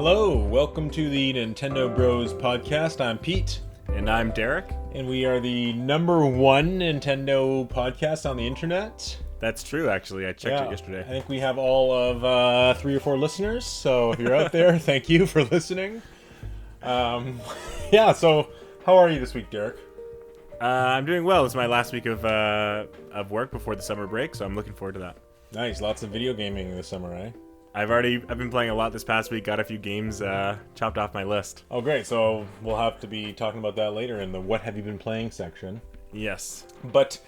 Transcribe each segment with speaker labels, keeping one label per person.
Speaker 1: Hello, welcome to the Nintendo Bros podcast. I'm Pete.
Speaker 2: And I'm Derek.
Speaker 1: And we are the number one Nintendo podcast on the internet.
Speaker 2: That's true, actually. I checked it yesterday.
Speaker 1: I think we have all of 3 or 4 listeners, so if you're out there, thank you for listening. So how are you this week, Derek?
Speaker 2: I'm doing well. It's my last week of work before the summer break, so I'm looking forward to that.
Speaker 1: Nice, lots of video gaming this summer, eh?
Speaker 2: I've been playing a lot this past week, got a few games chopped off my list.
Speaker 1: Oh, great. So we'll have to be talking about that later in the What Have You Been Playing section.
Speaker 2: Yes.
Speaker 1: But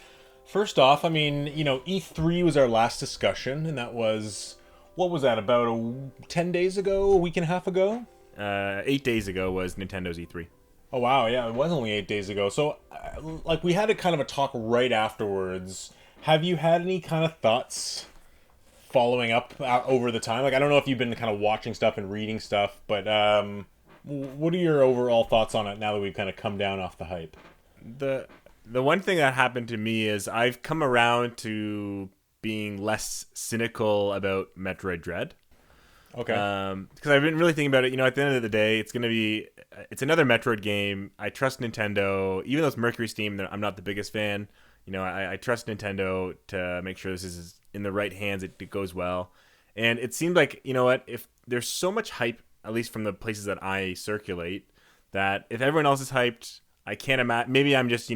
Speaker 1: first off, E3 was our last discussion, and that was, what was that, about 10 days ago, a week and a half ago?
Speaker 2: 8 days ago was Nintendo's E3.
Speaker 1: Oh, wow, yeah, it was only 8 days ago. So, we had a kind of a talk right afterwards. Have you had any kind of thoughts following up over the time? I don't know if you've been kind of watching stuff and reading stuff, but what are your overall thoughts on it now that we've kind of come down off the hype?
Speaker 2: The one thing that happened to me is I've come around to being less cynical about Metroid Dread.
Speaker 1: Okay.
Speaker 2: Because I've been really thinking about it. At the end of the day, it's another Metroid game. I trust Nintendo, even though it's Mercury Steam. I'm not the biggest fan. I trust Nintendo to make sure this is in the right hands. It goes well, and it seemed like if there's so much hype, at least from the places that I circulate, that if everyone else is hyped, I can't imagine. Maybe I'm just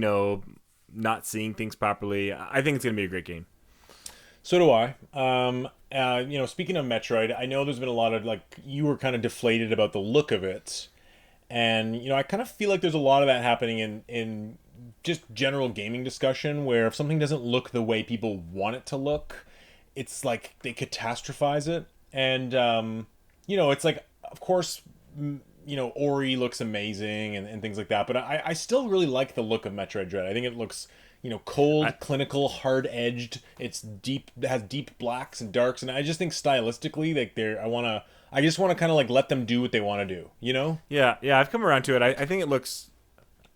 Speaker 2: not seeing things properly. I think it's gonna be a great game.
Speaker 1: So do I. Speaking of Metroid, I know there's been a lot of, you were kind of deflated about the look of it. And, I kind of feel like there's a lot of that happening in just general gaming discussion, where if something doesn't look the way people want it to look, it's like they catastrophize it. And, it's like, of course, Ori looks amazing and things like that. But I still really like the look of Metroid Dread. I think it looks cold, clinical, hard-edged. It has deep blacks and darks, and I just think stylistically, I just want to kind of let them do what they want to do,
Speaker 2: Yeah, I've come around to it. I think it looks.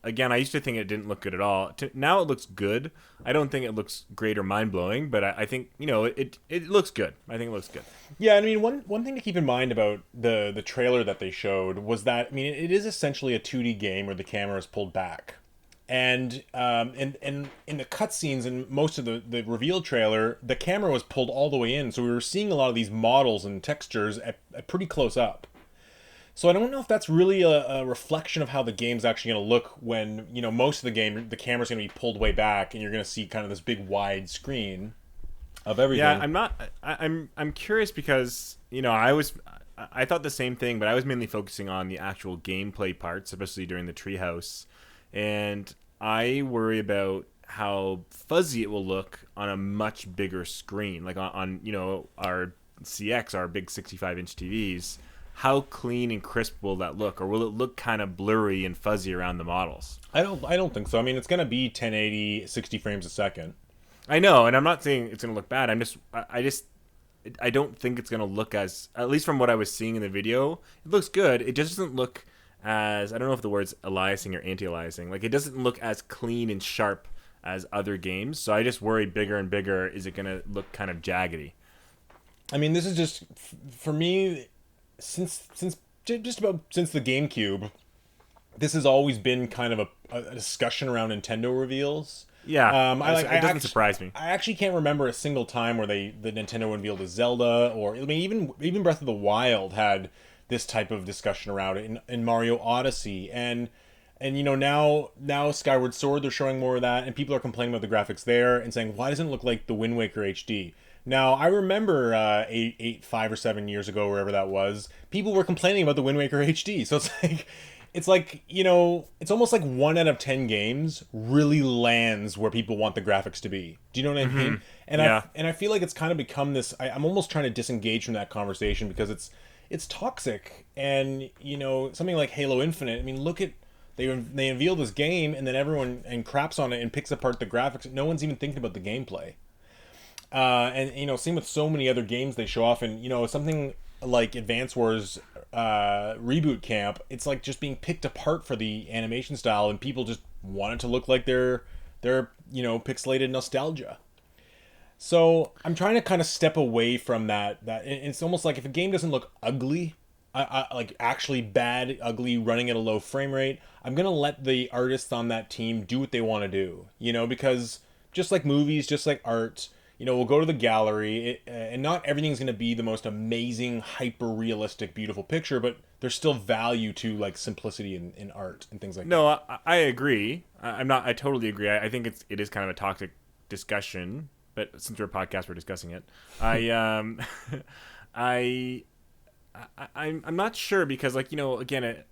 Speaker 2: Again, I used to think it didn't look good at all. Now it looks good. I don't think it looks great or mind-blowing, but I think it looks good. I think it looks good.
Speaker 1: Yeah, one thing to keep in mind about the trailer that they showed was that it is essentially a 2D game where the camera is pulled back. And in the cutscenes and most of the reveal trailer, the camera was pulled all the way in, so we were seeing a lot of these models and textures at pretty close up. So I don't know if that's really a reflection of how the game's actually going to look when most of the game the camera's going to be pulled way back and you're going to see kind of this big wide screen of everything.
Speaker 2: Yeah, I'm curious because I thought the same thing, but I was mainly focusing on the actual gameplay parts, especially during the treehouse. And I worry about how fuzzy it will look on a much bigger screen, like on our CX, our big 65-inch TVs. How clean and crisp will that look, or will it look kind of blurry and fuzzy around the models?
Speaker 1: I don't think so. It's going to be 1080, 60 frames a second.
Speaker 2: I know, and I'm not saying it's going to look bad. I don't think it's going to look at least from what I was seeing in the video, it looks good. It just doesn't look as, I don't know if the word's aliasing or anti-aliasing. It doesn't look as clean and sharp as other games. So I just worry bigger and bigger, is it going to look kind of jaggedy?
Speaker 1: This is just, for me, since the GameCube, this has always been kind of a discussion around Nintendo reveals.
Speaker 2: Yeah, it doesn't surprise me.
Speaker 1: I actually can't remember a single time where the Nintendo revealed a Zelda, or even Breath of the Wild had this type of discussion around it in Mario Odyssey, and now Skyward Sword, they're showing more of that, and people are complaining about the graphics there and saying, why doesn't it look like the Wind Waker HD? Now, I remember 5 or 7 years ago, wherever that was, people were complaining about the Wind Waker HD. So it's almost like 1 out of 10 games really lands where people want the graphics to be. Do you know what I mean? And
Speaker 2: yeah.
Speaker 1: I feel like it's kind of become this. I'm almost trying to disengage from that conversation because it's toxic. And something like Halo Infinite. Look at. They unveil this game and then everyone craps on it and picks apart the graphics. No one's even thinking about the gameplay. Same with so many other games they show off, and something like Advance Wars Reboot Camp, it's like just being picked apart for the animation style, and people just want it to look like their pixelated nostalgia. So I'm trying to kind of step away from that. It's almost like if a game doesn't look ugly, like actually bad, ugly, running at a low frame rate, I'm gonna let the artists on that team do what they want to do. Because just like movies, just like art, we'll go to the gallery, and not everything's gonna be the most amazing, hyper realistic, beautiful picture, but there's still value to like simplicity in art and things like
Speaker 2: No,
Speaker 1: that.
Speaker 2: I agree. I'm not. I totally agree. I think it is kind of a toxic discussion, but since we're a podcast, we're discussing it. I I, I'm not sure because again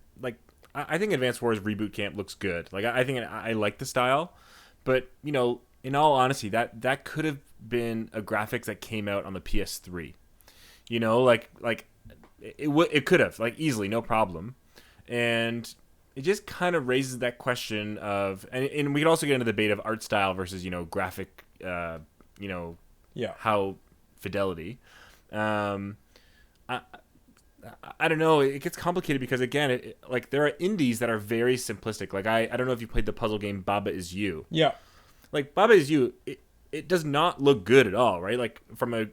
Speaker 2: I think Advanced Wars Reboot Camp looks good. Like I think I like the style, but in all honesty, that could have been a graphics that came out on the PS3. It could have like easily no problem, and it just kind of raises that question of and we could also get into the debate of art style versus graphic you know
Speaker 1: Yeah.
Speaker 2: how fidelity. Um, I, I don't know. It gets complicated because again, like there are indies that are very simplistic. Like I don't know if you played the puzzle game Baba Is You.
Speaker 1: Yeah.
Speaker 2: Like Baba Is You, it does not look good at all, right? Like from a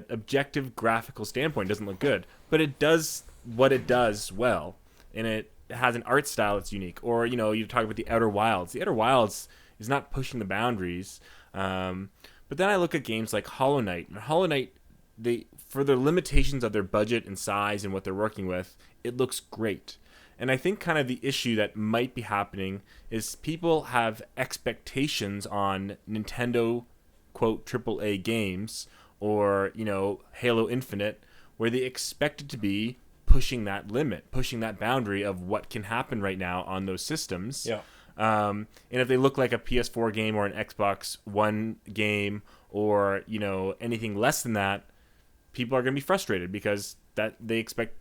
Speaker 2: objective graphical standpoint, it doesn't look good, but it does what it does well, and it has an art style that's unique. Or you talk about the Outer Wilds. The Outer Wilds is not pushing the boundaries. But then I look at games like Hollow Knight. And Hollow Knight, they for the limitations of their budget and size and what they're working with, it looks great. And I think kind of the issue that might be happening is people have expectations on Nintendo quote AAA games or Halo Infinite where they expect it to be pushing that limit, pushing that boundary of what can happen right now on those systems.
Speaker 1: Yeah.
Speaker 2: And if they look like a PS4 game or an Xbox One game or anything less than that, people are going to be frustrated because that they expect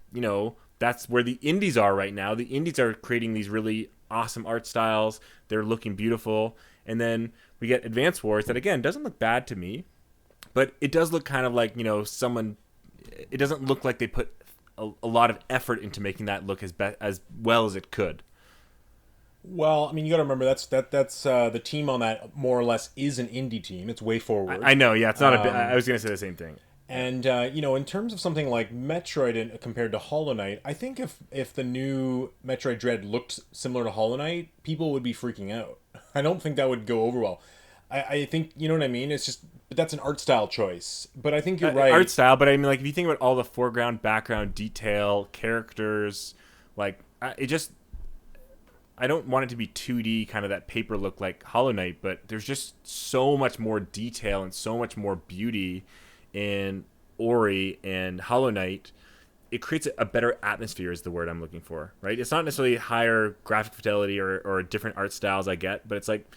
Speaker 2: that's where the indies are right now. The indies are creating these really awesome art styles. They're looking beautiful, and then we get Advance Wars that again doesn't look bad to me, but it does look kind of like someone. It doesn't look like they put a lot of effort into making that look as well as it could.
Speaker 1: Well, I mean, you got to remember that's the team on that more or less is an indie team. It's way forward.
Speaker 2: I know, yeah, it's not a bit. I was gonna say the same thing. Yeah.
Speaker 1: And in terms of something like Metroid compared to Hollow Knight, I think if the new Metroid Dread looked similar to Hollow Knight, people would be freaking out. I don't think that would go over well. I think you know what I mean. It's just, but that's an art style choice. But I think you're right.
Speaker 2: Art style, but I mean, like if you think about all the foreground, background detail, characters, like it just. I don't want it to be 2D, kind of that paper look like Hollow Knight, but there's just so much more detail and so much more beauty in Ori and Hollow Knight. It creates a better atmosphere is the word I'm looking for, right? It's not necessarily higher graphic fidelity or different art styles I get, but it's like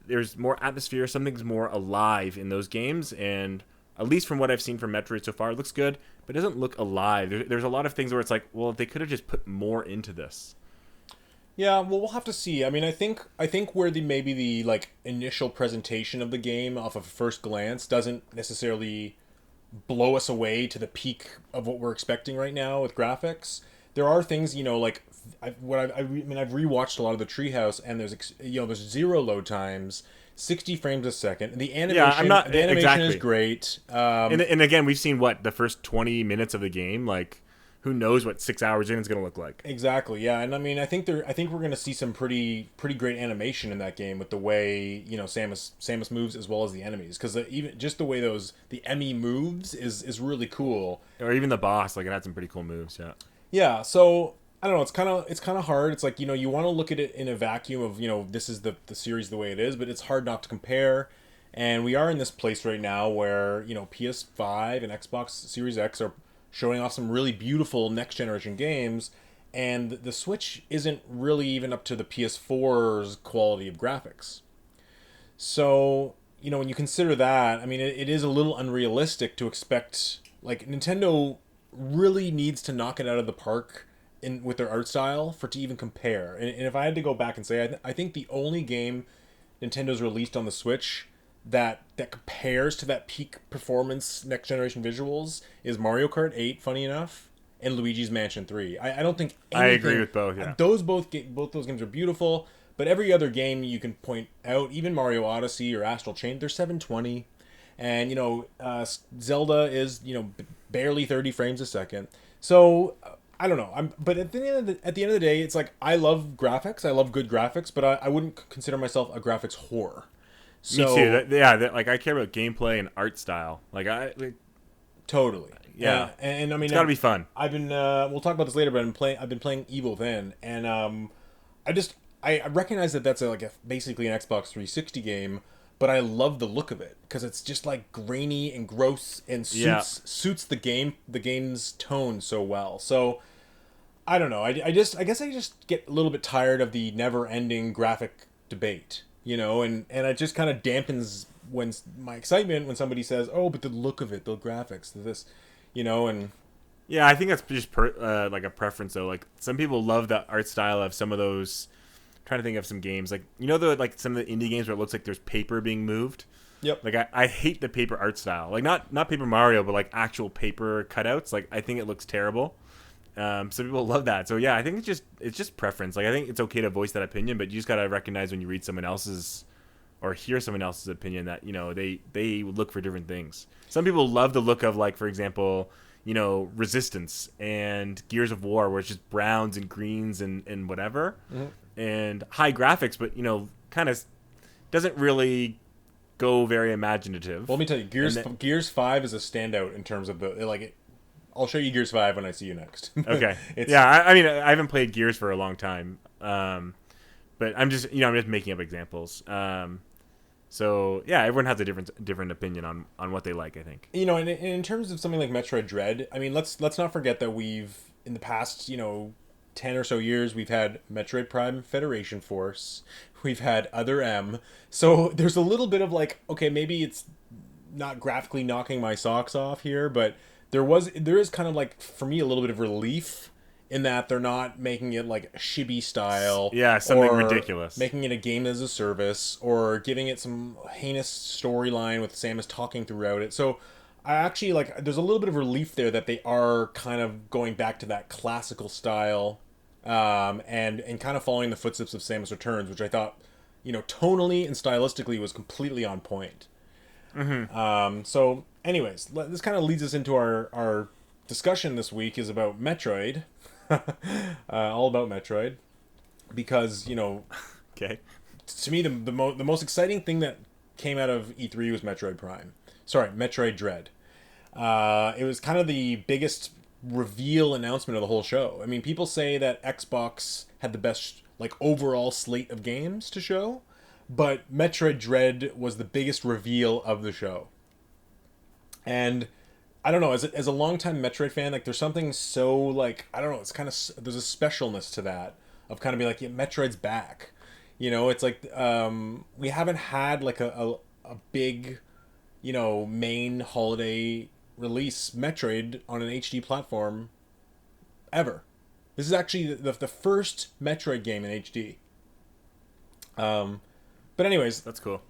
Speaker 2: there's more atmosphere, something's more alive in those games, and at least from what I've seen from Metroid so far, it looks good, but it doesn't look alive. There's a lot of things where it's like, well, they could have just put more into this.
Speaker 1: Yeah, well, we'll have to see. I mean, I think where the maybe the like initial presentation of the game off of first glance doesn't necessarily blow us away to the peak of what we're expecting right now with graphics. There are things, like I've rewatched a lot of the Treehouse, and there's zero load times, 60 frames a second. The
Speaker 2: Yeah,
Speaker 1: animation,
Speaker 2: I'm not
Speaker 1: the animation is
Speaker 2: exactly.
Speaker 1: great.
Speaker 2: And again, we've seen what the first 20 minutes of the game. Like, who knows what 6 hours in is going to look like?
Speaker 1: Exactly, yeah, and I mean, I think we're gonna see some pretty great animation in that game with the way Samus moves as well as the enemies, because even just the way the Emmy moves is really cool.
Speaker 2: Or even the boss, like it had some pretty cool moves. Yeah.
Speaker 1: Yeah, so I don't know. It's kind of hard. It's like you want to look at it in a vacuum of this is the series the way it is, but it's hard not to compare. And we are in this place right now where PS5 and Xbox Series X are showing off some really beautiful next generation games, and the Switch isn't really even up to the PS4's quality of graphics. So, when you consider that, I mean, it is a little unrealistic to expect, like, Nintendo really needs to knock it out of the park with their art style for to even compare. And if I had to go back and say, I think the only game Nintendo's released on the Switch that compares to that peak performance next generation visuals is Mario Kart 8, funny enough, and Luigi's Mansion 3. I don't think
Speaker 2: I
Speaker 1: anything,
Speaker 2: agree with both. Yeah.
Speaker 1: both those games are beautiful, but every other game you can point out, even Mario Odyssey or Astral Chain, they're 720. And Zelda is barely 30 frames a second. So I don't know. But at the end of the day, it's like I love graphics. I love good graphics, but I wouldn't consider myself a graphics whore.
Speaker 2: Me too.
Speaker 1: So
Speaker 2: Like I care about gameplay and art style.
Speaker 1: totally.
Speaker 2: Yeah,
Speaker 1: And I mean,
Speaker 2: it's got to be fun.
Speaker 1: I've been. We'll talk about this later, but I've been playing Evil Then, and I just I recognize that that's basically an Xbox 360 game, but I love the look of it because it's just like grainy and gross and
Speaker 2: Yeah,
Speaker 1: suits the game's tone so well. So I don't know. I guess I just get a little bit tired of the never ending graphic debate, and it just kind of dampens when my excitement when somebody says, "Oh, but the look of it, the graphics, this," and
Speaker 2: yeah. I think that's just like a preference though. Like some people love the art style of some of those. I'm trying to think of some games like like some of the indie games where it looks like there's paper being moved.
Speaker 1: yep.
Speaker 2: Like I hate the paper art style. Like not Paper Mario, but like actual paper cutouts. Like I think it looks terrible. Some people love that. So yeah, I think it's just preference. Like I think it's okay to voice that opinion, but you just gotta recognize when you read someone else's or hear someone else's opinion that they look for different things. Some people love the look of, like, for example, Resistance and Gears of War, where it's just browns and greens and whatever, and high graphics, but kind of doesn't really go very imaginative.
Speaker 1: Well, let me tell you, Gears 5 is a standout in terms of I'll show you Gears 5 when I see you next.
Speaker 2: Okay.
Speaker 1: It's
Speaker 2: Yeah, I mean, I haven't played Gears for a long time, but I'm just making up examples. So yeah, everyone has a different opinion on what they like, I think.
Speaker 1: and in terms of something like Metroid Dread, I mean, let's not forget that we've in the past 10 or so years we've had Metroid Prime Federation Force, we've had Other M, so there's a little bit of like, okay, maybe it's not graphically knocking my socks off here, but there is kind of like for me a little bit of relief in that they're not making it like chibi style,
Speaker 2: Yeah, something
Speaker 1: or
Speaker 2: ridiculous.
Speaker 1: making it a game as a service, or giving it some heinous storyline with Samus talking throughout it. So I actually like there's a little bit of relief there that they are kind of going back to that classical style, and kind of following the footsteps of Samus Returns, which I thought tonally and stylistically was completely on point. So anyways, this kind of leads us into our discussion this week is about Metroid. All about Metroid, because
Speaker 2: Okay.
Speaker 1: to me the most exciting thing that came out of E3 was Metroid Prime. Sorry, Metroid Dread. It was kind of the biggest reveal announcement of the whole show. I mean, people say that Xbox had the best like overall slate of games to show, but Metroid Dread was the biggest reveal of the show. And I don't know, as a longtime Metroid fan, like there's something so like I don't know, it's kind of there's a specialness to that of kind of be like, yeah, Metroid's back. It's like we haven't had like a big, main holiday release Metroid on an HD platform ever. This is actually the first Metroid game in HD. But
Speaker 2: That's cool.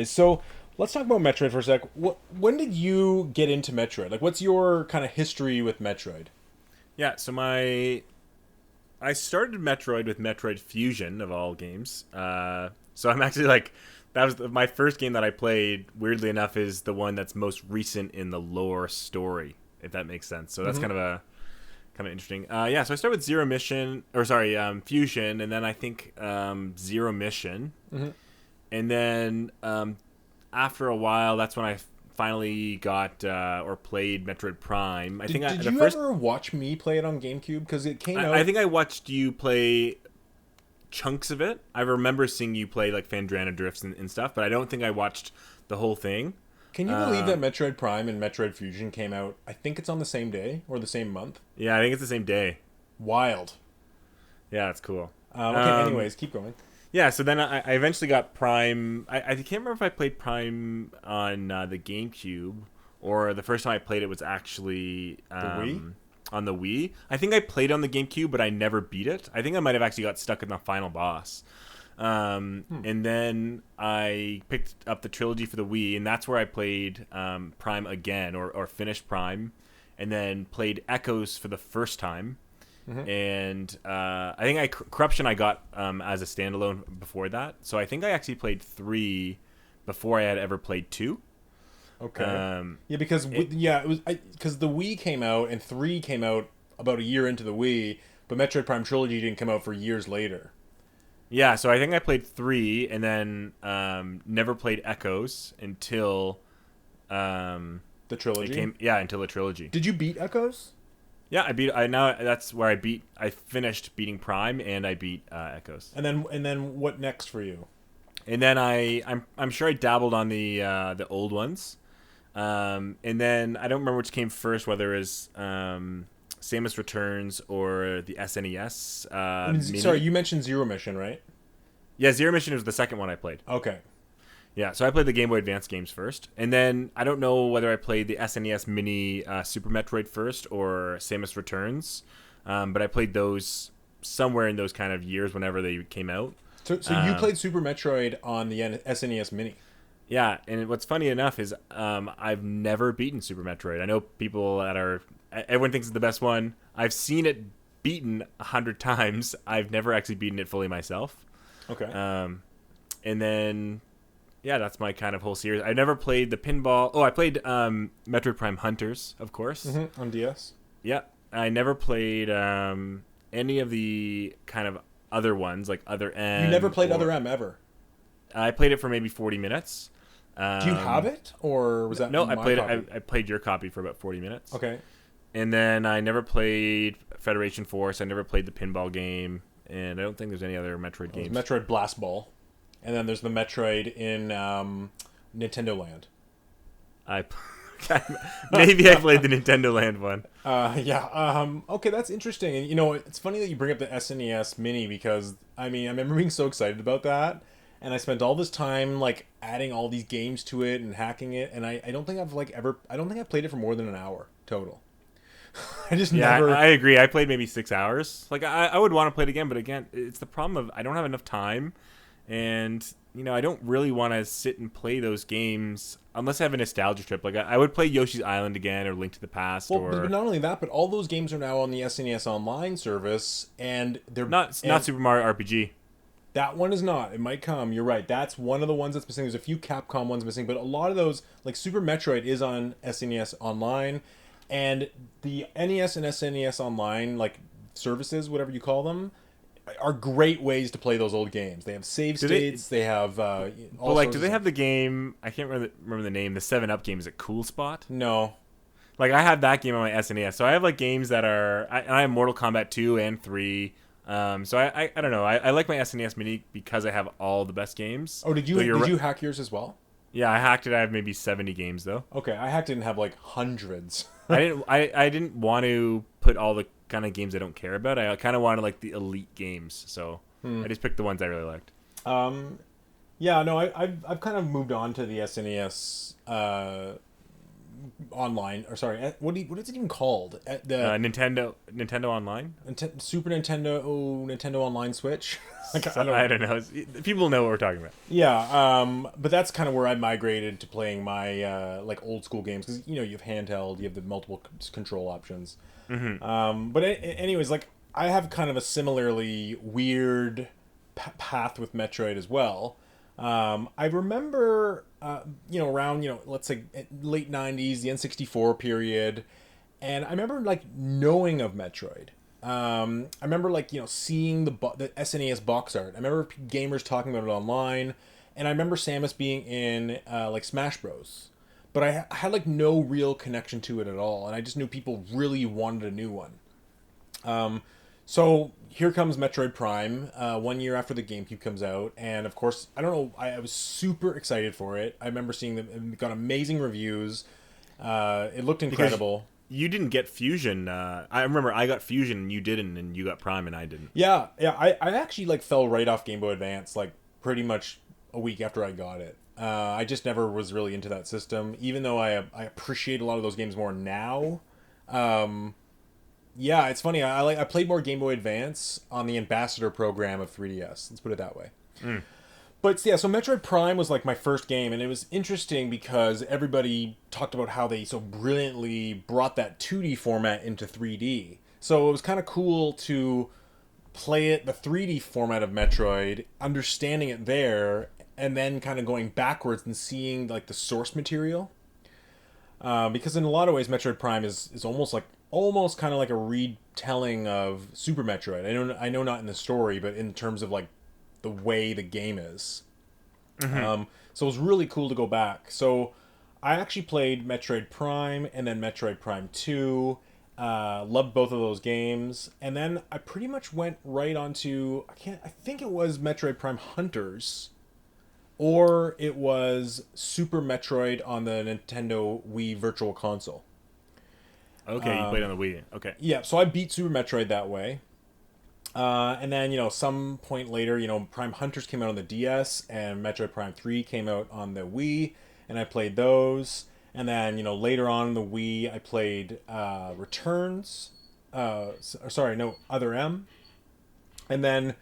Speaker 1: so let's talk about Metroid for a sec. When did you get into Metroid? Like, what's your kind of history with Metroid?
Speaker 2: Yeah, so I started Metroid with Metroid Fusion of all games. So I'm actually like that was my first game that I played. Weirdly enough, is the one that's most recent in the lore story, if that makes sense. So that's kind of interesting. Yeah, so I started with Fusion, and then I think Zero Mission, and then after a while, that's when I finally got or played Metroid Prime.
Speaker 1: Did you ever watch me play it on GameCube? Because it came out.
Speaker 2: I think I watched you play chunks of it. I remember seeing you play like Fandrana drifts and stuff, but I don't think I watched the whole thing.
Speaker 1: Can you believe that Metroid Prime and Metroid Fusion came out? I think it's on the same day or the same month.
Speaker 2: Yeah, I think it's the same day.
Speaker 1: Wild.
Speaker 2: Yeah, it's cool.
Speaker 1: Okay, anyways, keep going.
Speaker 2: Yeah, so then I eventually got Prime. I can't remember if I played Prime on the GameCube or the first time I played it was actually
Speaker 1: The Wii?
Speaker 2: on the Wii. I think I played on the GameCube, but I never beat it. I think I might have actually got stuck in the final boss. And then I picked up the trilogy for the Wii, and that's where I played Prime again, or finished Prime, and then played Echoes for the first time. And I think Corruption I got as a standalone before that. So I think I actually played 3 before I had ever played 2.
Speaker 1: Okay.
Speaker 2: Um,
Speaker 1: Yeah, because
Speaker 2: it,
Speaker 1: yeah, it was because the Wii came out and 3 came out about a year into the Wii, but Metroid Prime Trilogy didn't come out for years later.
Speaker 2: yeah, so I think I played 3 and then never played Echoes until
Speaker 1: The
Speaker 2: it
Speaker 1: trilogy.
Speaker 2: came. Yeah, until the trilogy.
Speaker 1: Did you beat Echoes?
Speaker 2: Yeah, I beat. I now that's where I beat. I finished beating Prime and I beat Echoes.
Speaker 1: And then what next for you?
Speaker 2: And then I'm sure I dabbled on the old ones. And then I don't remember which came first, whether it was Samus Returns or the SNES
Speaker 1: Sorry,
Speaker 2: Mini.
Speaker 1: you mentioned Zero Mission, right?
Speaker 2: Yeah, Zero Mission was the second one I played.
Speaker 1: Okay.
Speaker 2: Yeah, so I played the Game Boy Advance games first, and then I don't know whether I played the SNES Mini Super Metroid first or Samus Returns, but I played those somewhere in those kind of years whenever they came out.
Speaker 1: So you
Speaker 2: Um,
Speaker 1: played Super Metroid on the SNES Mini.
Speaker 2: yeah, and what's funny enough is I've never beaten Super Metroid. I know people that are everyone thinks it's the best one. I've seen it beaten 100 times. I've never actually beaten it fully myself.
Speaker 1: Okay.
Speaker 2: And then yeah, that's my kind of whole series. I never played the pinball. Oh, I played Metroid Prime Hunters, of course.
Speaker 1: On DS.
Speaker 2: Yeah, I never played any of the kind of other ones like Other
Speaker 1: You never
Speaker 2: M.
Speaker 1: played
Speaker 2: Or
Speaker 1: Other M ever.
Speaker 2: I played it for maybe 40 minutes.
Speaker 1: Do you have it, or was that
Speaker 2: No,
Speaker 1: my copy?
Speaker 2: I played your copy for about 40 minutes.
Speaker 1: Okay.
Speaker 2: And then I never played Federation Force. I never played the pinball game, and I don't think there's any other Metroid
Speaker 1: There's
Speaker 2: games.
Speaker 1: Metroid Blast Ball, and then there's the Metroid in Nintendo Land.
Speaker 2: I maybe I played the Nintendo Land one.
Speaker 1: Yeah. Okay, that's interesting. And it's funny that you bring up the SNES Mini because I mean I remember being so excited about that, and I spent all this time like adding all these games to it and hacking it, and I don't think I've like ever I don't think I've played it for more than an hour total. I just
Speaker 2: Yeah,
Speaker 1: never.
Speaker 2: I agree. I played maybe 6 hours. Like I would want to play it again, but again, it's the problem of I don't have enough time, and I don't really want to sit and play those games unless I have a nostalgia trip. Like I would play Yoshi's Island again or Link to the Past
Speaker 1: Well, but
Speaker 2: or
Speaker 1: not only that, but all those games are now on the SNES Online service, and they're
Speaker 2: not Super Mario RPG.
Speaker 1: that one is not. It might come. You're right. That's one of the ones that's missing. There's a few Capcom ones missing, but a lot of those, like Super Metroid, is on SNES Online, and the NES and SNES Online like services, whatever you call them, are great ways to play those old games. They have save
Speaker 2: Do they-
Speaker 1: states. They have
Speaker 2: But
Speaker 1: all
Speaker 2: like,
Speaker 1: sorts
Speaker 2: do
Speaker 1: of
Speaker 2: they
Speaker 1: stuff.
Speaker 2: have the game? I can't remember the name. The 7-Up game. Is it Cool Spot?
Speaker 1: No.
Speaker 2: Like I have that game on my SNES, so I have like games that are. I have Mortal Kombat 2 and 3. So I don't know. I like my SNES Mini because I have all the best games.
Speaker 1: Oh, did you
Speaker 2: Though you're
Speaker 1: did
Speaker 2: ri-
Speaker 1: you hack yours as well?
Speaker 2: Yeah, I hacked it. I have maybe 70 games though.
Speaker 1: Okay, I hacked it and have like hundreds.
Speaker 2: I didn't want to put all the kind of games I don't care about. I kind of wanted like the elite games, so I just picked the ones I really liked.
Speaker 1: Yeah, no, I've kind of moved on to the SNES online, or sorry, what is it even called? The
Speaker 2: Nintendo Online.
Speaker 1: Super Nintendo Nintendo Online Switch. Like,
Speaker 2: So, I don't know. People know what we're talking about.
Speaker 1: Yeah, but that's kind of where I migrated to playing my like old school games because you have handheld, you have the multiple control options. But anyways, like I have kind of a similarly weird path with Metroid as well. I remember, around let's say late '90s, the N64 period, and I remember like knowing of Metroid. I remember like seeing the SNES box art. I remember gamers talking about it online, and I remember Samus being in like Smash Bros. But I had like no real connection to it at all, and I just knew people really wanted a new one. So here comes Metroid Prime, 1 year after the GameCube comes out, and of course I don't know, I was super excited for it. I remember seeing them; it got amazing reviews. It looked incredible.
Speaker 2: You didn't get Fusion. I remember I got Fusion and you didn't, and you got Prime and I didn't.
Speaker 1: Yeah, yeah. I actually like fell right off Game Boy Advance like pretty much a week after I got it. I just never was really into that system, even though I appreciate a lot of those games more now. Yeah, it's funny. I played more Game Boy Advance on the Ambassador program of 3DS. Let's put it that way. But yeah, so Metroid Prime was like my first game, and it was interesting because everybody talked about how they so brilliantly brought that 2D format into 3D. So it was kind of cool to play it the 3D format of Metroid, understanding it there, and then kind of going backwards and seeing like the source material. because in a lot of ways, Metroid Prime is almost kind of like a retelling of Super Metroid. I know not in the story, but in terms of like the way the game is.
Speaker 2: Hmm.
Speaker 1: So it was really cool to go back. So I actually played Metroid Prime and then Metroid Prime 2. Loved both of those games. And then I pretty much went right onto I think it was Metroid Prime Hunters or it was Super Metroid on the Nintendo Wii Virtual Console.
Speaker 2: Okay, you played on the Wii. Okay.
Speaker 1: Yeah, so I beat Super Metroid that way. And then, some point later, Prime Hunters came out on the DS, and Metroid Prime 3 came out on the Wii, and I played those. And then, later on in the Wii, I played Returns. Sorry, no, Other M. And then,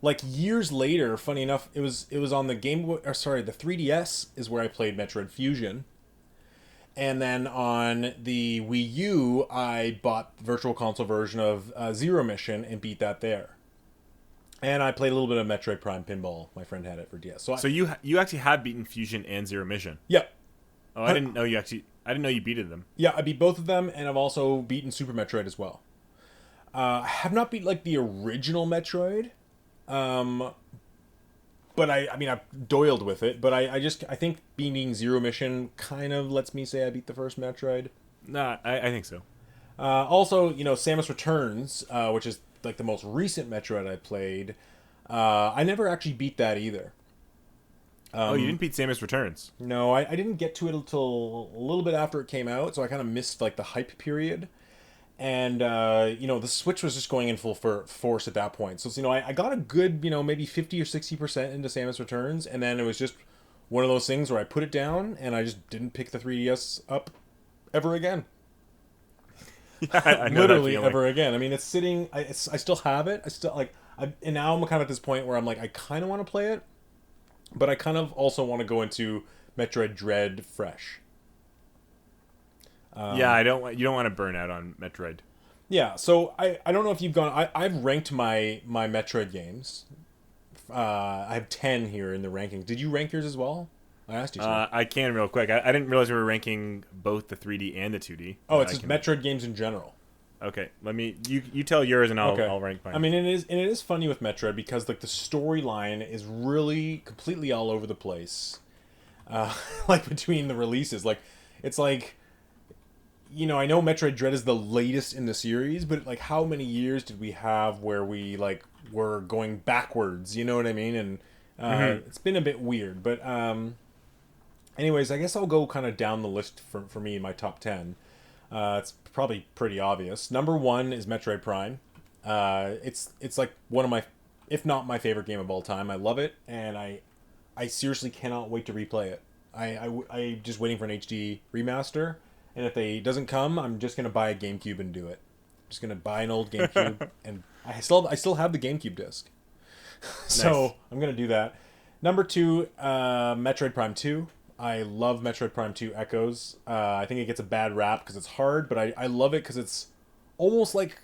Speaker 1: like years later, funny enough, it was on the Game Boy. Or sorry, the 3DS is where I played Metroid Fusion. And then on the Wii U, I bought the Virtual Console version of Zero Mission and beat that there. And I played a little bit of Metroid Prime Pinball. My friend had it for DS.
Speaker 2: So you actually have beaten Fusion and Zero Mission.
Speaker 1: Yeah,
Speaker 2: Oh, I didn't know you actually. I didn't know you beated them.
Speaker 1: yeah, I beat both of them, and I've also beaten Super Metroid as well. I have not beat like the original Metroid, um, but I mean, I've doiled with it. But I think beating Zero Mission kind of lets me say I beat the first Metroid.
Speaker 2: Nah, I think so.
Speaker 1: Also, Samus Returns, which is like the most recent Metroid I played. I never actually beat that either.
Speaker 2: Oh, you didn't beat Samus Returns.
Speaker 1: No, I didn't get to it until a little bit after it came out, so I kind of missed like the hype period. And the Switch was just going in full force at that point. So I got a good maybe 50 or 60% into Samus Returns, and then it was just one of those things where I put it down and I just didn't pick the 3DS up ever again.
Speaker 2: Yeah, I know that
Speaker 1: Literally
Speaker 2: feeling.
Speaker 1: ever again. I mean, it's sitting. I still have it. I still like. And now I'm kind of at this point where I'm like, I kind of want to play it, but I kind of also want to go into Metroid Dread fresh.
Speaker 2: Yeah, I don't. You don't want to burn out on Metroid.
Speaker 1: Yeah. So I don't know if you've gone. I've ranked my Metroid games. I have 10 here in the ranking. Did you rank yours as well? I asked you to.
Speaker 2: I can real quick. I didn't realize we were ranking both the 3D and the 2D.
Speaker 1: Oh,
Speaker 2: But
Speaker 1: it's
Speaker 2: I
Speaker 1: just
Speaker 2: can.
Speaker 1: Metroid games in general.
Speaker 2: Okay, let me. You tell yours and
Speaker 1: Okay.
Speaker 2: I'll rank
Speaker 1: I
Speaker 2: mine.
Speaker 1: mean, it is funny with Metroid because like the storyline is really completely all over the place. Like between the releases, like it's like I know Metroid Dread is the latest in the series, but like how many years did we have where we like were going backwards? You know what I mean? And
Speaker 2: Hmm.
Speaker 1: it's been a bit weird, but anyways, I guess I'll go kind of down the list for me in my top 10. It's probably pretty obvious. Number one is Metroid Prime. It's like one of my, if not my favorite game of all time. I love it, and I seriously cannot wait to replay it. I just waiting for an HD remaster, and if they doesn't come, I'm just gonna buy a GameCube and do it. I'm just gonna buy an old GameCube, and I still have the GameCube disc,
Speaker 2: Nice.
Speaker 1: so I'm gonna do that. Number two, Metroid Prime 2. I love Metroid Prime 2 Echoes. I think it gets a bad rap because it's hard, but I love it because it's almost like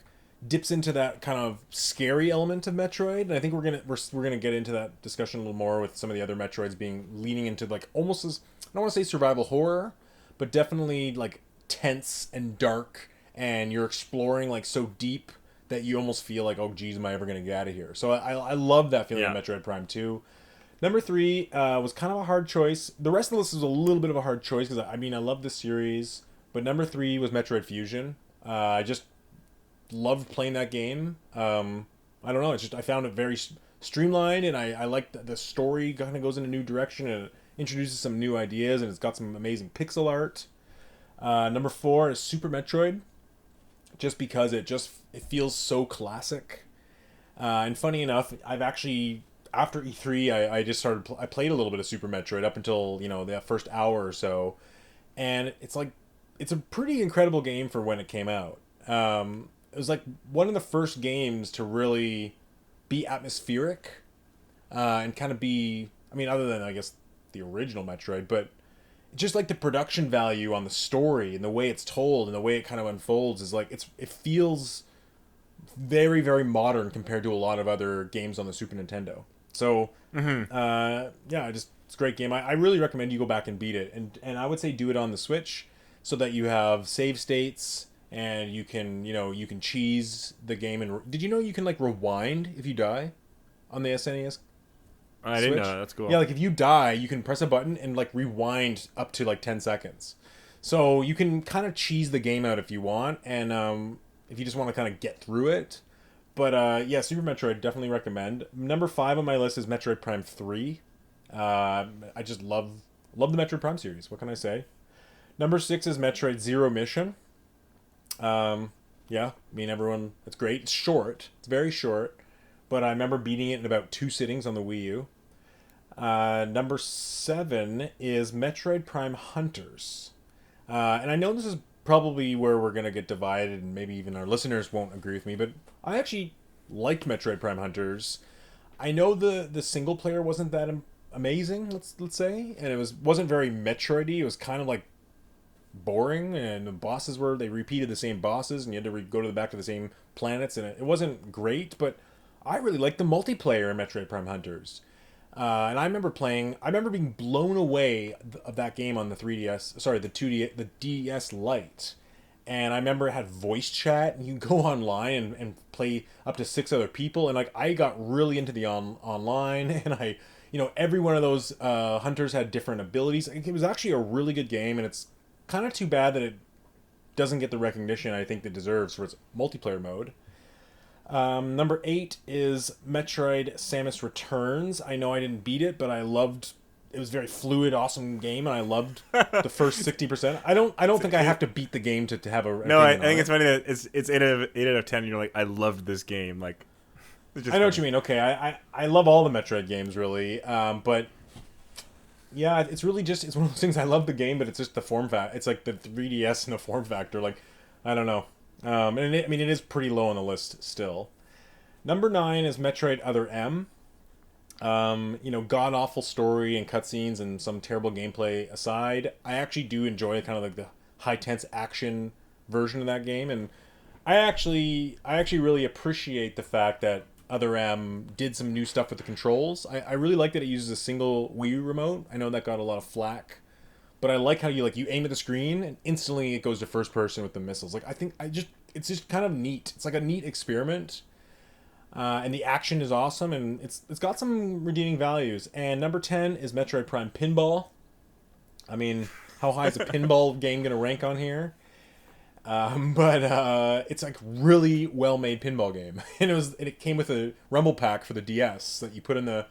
Speaker 1: dips into that kind of scary element of Metroid. And I think we're gonna get into that discussion a little more with some of the other Metroids being leaning into like almost as I don't want to say survival horror, but definitely like tense and dark, and you're exploring like so deep that you almost feel like, oh geez, am I ever gonna get out of here? So I love that feeling of
Speaker 2: Yeah.
Speaker 1: Metroid Prime 2. Number three was kind of a hard choice. The rest of the list was a little bit of a hard choice because I mean I love this series, but number three was Metroid Fusion. I just loved playing that game. I don't know. It's just I found it very streamlined, and I like the story kind of goes in a new direction and it introduces some new ideas, and it's got some amazing pixel art. Number four is Super Metroid, just because it feels so classic. And funny enough, I've actually after E3, I just started. I played a little bit of Super Metroid up until the first hour or so, and it's a pretty incredible game for when it came out. It was like one of the first games to really be atmospheric and kind of be. I mean, other than I guess the original Metroid, but just like the production value on the story and the way it's told and the way it kind of unfolds is like it feels very very modern compared to a lot of other games on the Super Nintendo. So yeah, it's a great game. I really recommend you go back and beat it, and I would say do it on the Switch. so that you have save states and you can cheese the game. And did you know you can like rewind if you die on the SNES
Speaker 2: I didn't know
Speaker 1: Switch?
Speaker 2: that. That's
Speaker 1: Yeah,
Speaker 2: cool.
Speaker 1: like if you die, you can press a button and like rewind up to like 10 seconds. So you can kind of cheese the game out if you want, and if you just want to kind of get through it. But yeah, Super Metroid definitely recommend. Number 5 on my list is Metroid Prime 3. I just love the Metroid Prime series. What can I say? Number 6 is Metroid Zero Mission. Yeah, I mean everyone. It's great. It's short. It's very short, but I remember beating it in about 2 sittings on the Wii U. Number 7 is Metroid Prime Hunters. And I know this is probably where we're going to get divided, and maybe even our listeners won't agree with me, but I actually liked Metroid Prime Hunters. I know the single player wasn't that amazing, let's say, and it wasn't very Metroidy. It was kind of like boring, and the bosses were they repeated the same bosses, and you had to go to the back to the same planets, and it wasn't great. But I really liked the multiplayer in Metroid Prime Hunters. And I remember playing. I remember being blown away of that game on the 3DS. Sorry, the DS Lite. And I remember it had voice chat, and you can go online and play up to 6 other people. And like I got really into the online, and every one of those hunters had different abilities. It was actually a really good game, and it's kind of too bad that it doesn't get the recognition I think it deserves for its multiplayer mode. Number 8 is Metroid Samus Returns. I know I didn't beat it, but I loved. It was a very fluid, awesome game, and I loved the first 60%. I don't think I have to beat the game to have a
Speaker 2: No, I
Speaker 1: opinion on
Speaker 2: think it's
Speaker 1: it.
Speaker 2: funny that it's 8 out of 10. And you're like, I loved this game. Like, it's just
Speaker 1: I know what
Speaker 2: funny.
Speaker 1: you mean. Okay, I love all the Metroid games really, but yeah, it's really just it's one of those things. I love the game, but it's just the form factor. It's like the 3DS in a form factor. Like I don't know. I mean, it is pretty low on the list still. Number 9 is Metroid Other M. God awful story and cutscenes and some terrible gameplay aside, I actually do enjoy kind of like the high tense action version of that game, and I actually really appreciate the fact that Other M did some new stuff with the controls. I really like that it uses a single Wii remote. I know that got a lot of flack, but I like how you aim at the screen and instantly it goes to first person with the missiles. Like I think I just it's just kind of neat. It's like a neat experiment, and the action is awesome, and it's got some redeeming values. And number 10 is Metroid Prime Pinball. I mean, how high is a pinball game gonna rank on here? But it's like really well made pinball game, and it came with a rumble pack for the DS that you put in the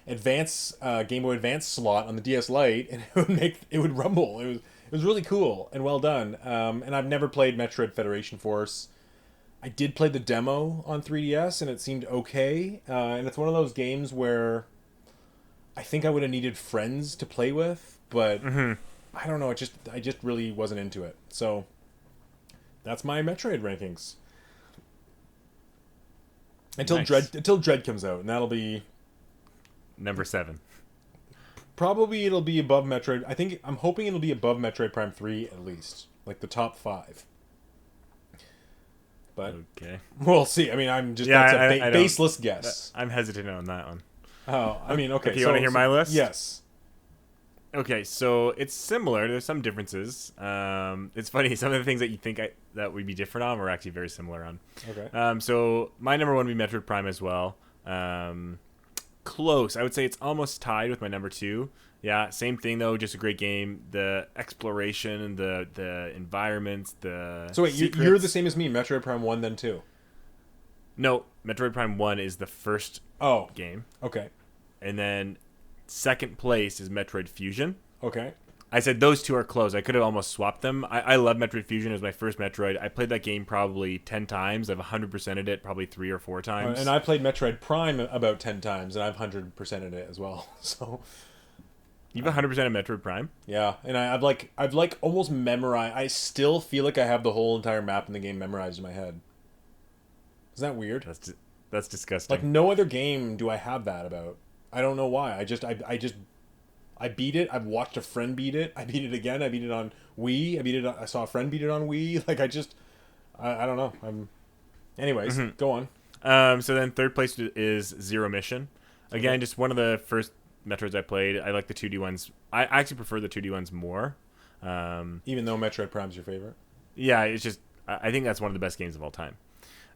Speaker 1: advance Game Boy Advance slot on the DS Lite, and it would rumble. It was really cool and well done. And I've never played Metroid Federation Force. I did play the demo on 3DS, and it seemed okay. And it's one of those games where I think I would have needed friends to play with, but I don't know. I just really wasn't into it. So that's my Metroid rankings
Speaker 2: Nice.
Speaker 1: until Dread comes out, and that'll be
Speaker 2: Number 7.
Speaker 1: probably it'll be above Metroid. I'm hoping it'll be above Metroid Prime 3 at least, like the top 5. But
Speaker 2: Okay.
Speaker 1: we'll see. I mean,
Speaker 2: Yeah,
Speaker 1: that's a
Speaker 2: I don't.
Speaker 1: baseless guess.
Speaker 2: I'm hesitant on that one.
Speaker 1: Oh, I mean, okay.
Speaker 2: Okay, you want to hear my list?
Speaker 1: Yes.
Speaker 2: Okay, so it's similar. There's some differences. It's funny. Some of the things that you think that would be different on were actually very similar on.
Speaker 1: Okay.
Speaker 2: So my number 1 would be Metroid Prime as well. Close. I would say it's almost tied with my number 2. Yeah, same thing though. Just a great game. The exploration, the environments, the
Speaker 1: So wait, you're the
Speaker 2: secrets.
Speaker 1: same as me. Metroid Prime 1, then 2.
Speaker 2: No, Metroid Prime 1 is the first
Speaker 1: Oh,
Speaker 2: game,
Speaker 1: okay.
Speaker 2: and then second place is Metroid Fusion.
Speaker 1: Okay.
Speaker 2: I said those two are close. I could have almost swapped them. I love Metroid Fusion. It was my first Metroid. I played that game probably 10 times. I've 100%ed it probably 3 or 4 times.
Speaker 1: And I played Metroid Prime about 10 times, and I've 100%ed it as well. So,
Speaker 2: You've 100% of Metroid Prime?
Speaker 1: yeah. And I've almost memorized. I still feel like I have the whole entire map in the game memorized in my head. Is that weird?
Speaker 2: That's
Speaker 1: Like
Speaker 2: disgusting.
Speaker 1: no other game do I have that about. I don't know why. I beat it. I've watched a friend beat it. I beat it again. I beat it on Wii. I saw a friend beat it on Wii. I don't know. Anyways, go on.
Speaker 2: So then third place is Zero Mission. Again,
Speaker 1: Okay.
Speaker 2: just one of the first Metroids I played. I like the 2D ones. I actually prefer the 2D ones more.
Speaker 1: Even though Metroid Prime's your favorite.
Speaker 2: Yeah, it's just I think that's one of the best games of all time.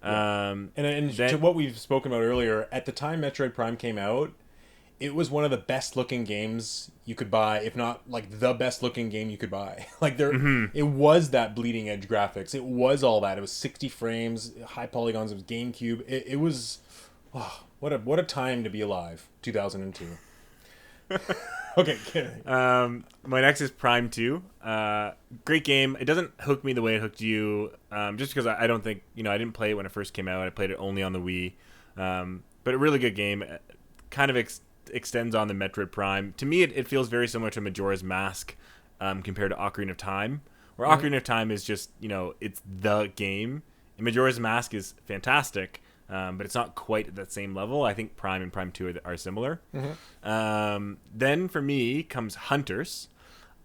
Speaker 1: Yeah. And to
Speaker 2: Then
Speaker 1: what we've spoken about earlier, at the time Metroid Prime came out, it was one of the best looking games you could buy, if not like the best looking game you could buy. Like it was that bleeding edge graphics. It was all that. It was 60 frames, high polygons. It was GameCube. It was, oh, what a time to be alive. 2002. Okay, kidding.
Speaker 2: my next is Prime 2. Great game. It doesn't hook me the way it hooked you, just because I don't think, I didn't play it when it first came out. I played it only on the Wii. But a really good game. Kind of extends on the Metroid Prime. To me, it feels very similar to Majora's Mask compared to Ocarina of Time, where Ocarina of Time is just, it's the game. And Majora's Mask is fantastic, but it's not quite at that same level. I think Prime and Prime 2 are similar. Then for me comes Hunters.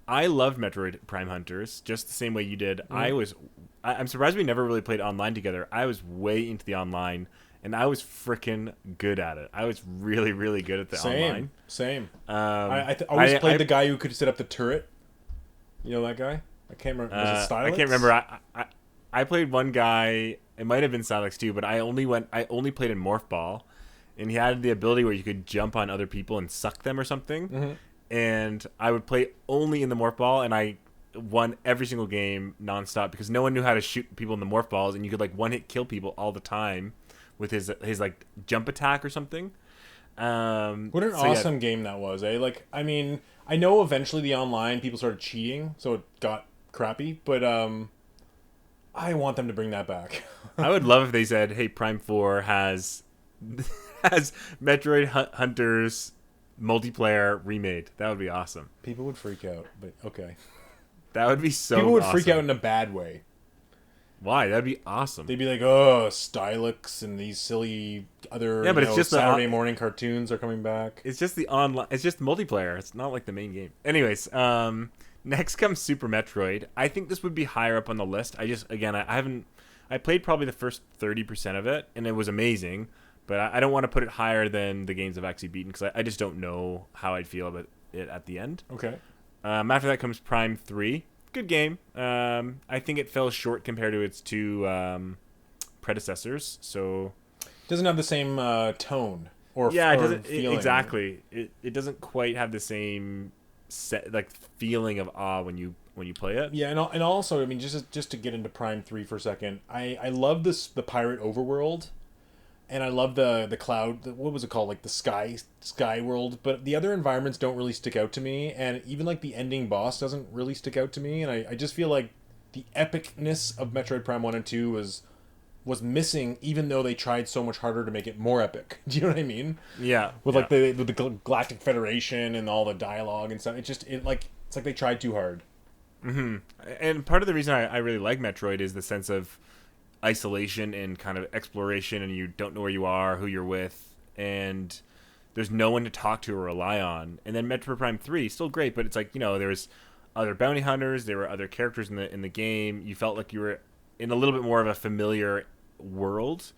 Speaker 2: I loved Metroid Prime Hunters just the same way you did. I'm surprised we never really played online together. I was way into the online, and I was freaking good at it. I was really, really good at the online.
Speaker 1: Same. I always played the guy who could set up the turret. You know that guy? I can't remember. Was it Stylix?
Speaker 2: I can't remember. I played one guy. It might have been Stylix too, but I only played in Morph Ball, and he had the ability where you could jump on other people and suck them or something. And I would play only in the Morph Ball, and I won every single game nonstop because no one knew how to shoot people in the Morph Balls, and you could like one hit kill people all the time with his like jump attack or something.
Speaker 1: What an awesome game that was, eh? Like, I mean, I know eventually the online people started cheating, so it got crappy, but I want them to bring that back.
Speaker 2: I would love if they said, "Hey, Prime 4 has Metroid Hunters multiplayer remade." That would be awesome.
Speaker 1: People would freak out, but okay.
Speaker 2: That would be so
Speaker 1: People would
Speaker 2: awesome.
Speaker 1: freak out in a bad way.
Speaker 2: Why? That'd be awesome.
Speaker 1: They'd be like, "Oh, Stylix and these silly other
Speaker 2: it's just
Speaker 1: Saturday morning cartoons are coming back."
Speaker 2: It's just the online. It's just multiplayer. It's not like the main game. Anyways, next comes Super Metroid. I think this would be higher up on the list. I played probably the first 30% of it, and it was amazing. But I don't want to put it higher than the games I've actually beaten because I just don't know how I'd feel about it at the end.
Speaker 1: Okay.
Speaker 2: After that comes Prime 3. Good game. I think it fell short compared to its two predecessors. So
Speaker 1: doesn't have the same tone or
Speaker 2: yeah, it doesn't
Speaker 1: feeling.
Speaker 2: exactly. It doesn't quite have the same feeling of awe when you play it.
Speaker 1: Yeah, and also, I mean, just to get into Prime 3 for a second, I love the pirate overworld. And I love the cloud. What was it called? Like the sky world. But the other environments don't really stick out to me. And even like the ending boss doesn't really stick out to me. And I just feel like the epicness of Metroid Prime 1 and 2 was missing, even though they tried so much harder to make it more epic. Do you know what I mean?
Speaker 2: Yeah.
Speaker 1: With like the Galactic Federation and all the dialogue and stuff. It's like they tried too hard.
Speaker 2: And part of the reason I really like Metroid is the sense of isolation and kind of exploration, and you don't know where you are, who you're with, and there's no one to talk to or rely on. And then Metroid Prime 3 still great, but it's like, there was other bounty hunters, there were other characters in the game. You felt like you were in a little bit more of a familiar world,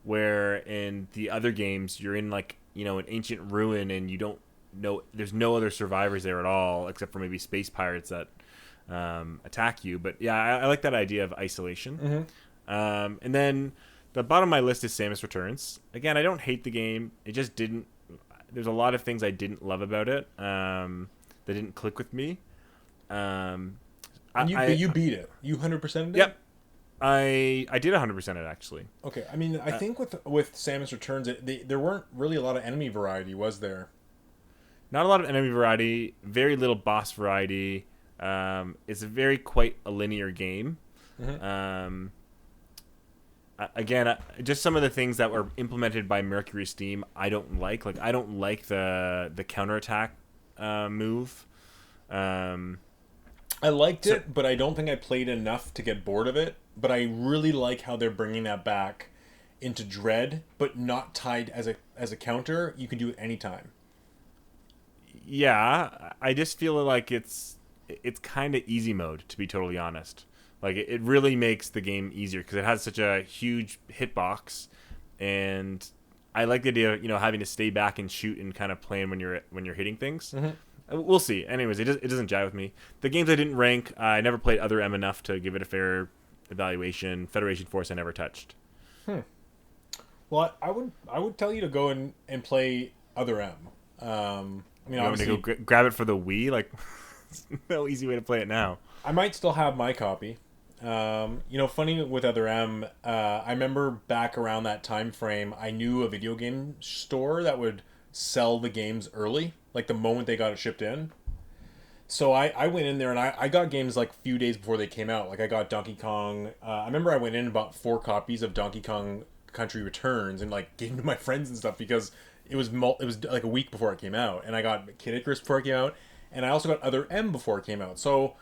Speaker 2: where in the other games you're in like, an ancient ruin, and you don't know, there's no other survivors there at all except for maybe space pirates that attack you. But yeah, I like that idea of isolation. And then the bottom of my list is Samus Returns. Again, I don't hate the game. It just didn't. There's a lot of things I didn't love about it that didn't click with me.
Speaker 1: But you beat it. You 100%ed it?
Speaker 2: Yep. I did 100% it actually.
Speaker 1: Okay. I mean, I think with Samus Returns, there weren't really a lot of enemy variety, was there?
Speaker 2: Not a lot of enemy variety. Very little boss variety. It's quite a linear game. Again, just some of the things that were implemented by Mercury Steam, I don't like. Like, I don't like the counterattack move.
Speaker 1: I liked it, but I don't think I played enough to get bored of it. But I really like how they're bringing that back into Dread, but not tied as a counter. You can do it anytime.
Speaker 2: Yeah, I just feel like it's kind of easy mode, to be totally honest. Like, it really makes the game easier because it has such a huge hitbox, and I like the idea of having to stay back and shoot and kind of plan when you're hitting things. We'll see. Anyways, it doesn't jive with me. The games I didn't rank, I never played Other M enough to give it a fair evaluation. Federation Force I never touched.
Speaker 1: Hmm. Well, I would tell you to go and play Other M. I mean,
Speaker 2: You want me to
Speaker 1: obviously,
Speaker 2: go grab it for the Wii? Like, no easy way to play it now.
Speaker 1: I might still have my copy. Funny with Other M, I remember back around that time frame, I knew a video game store that would sell the games early, like the moment they got it shipped in. So I went in there and I got games like a few days before they came out. Like I got Donkey Kong. I remember I went in and bought 4 copies of Donkey Kong Country Returns and like gave them to my friends and stuff because it was like a week before it came out, and I got Kid Icarus before it came out, and I also got Other M before it came out. So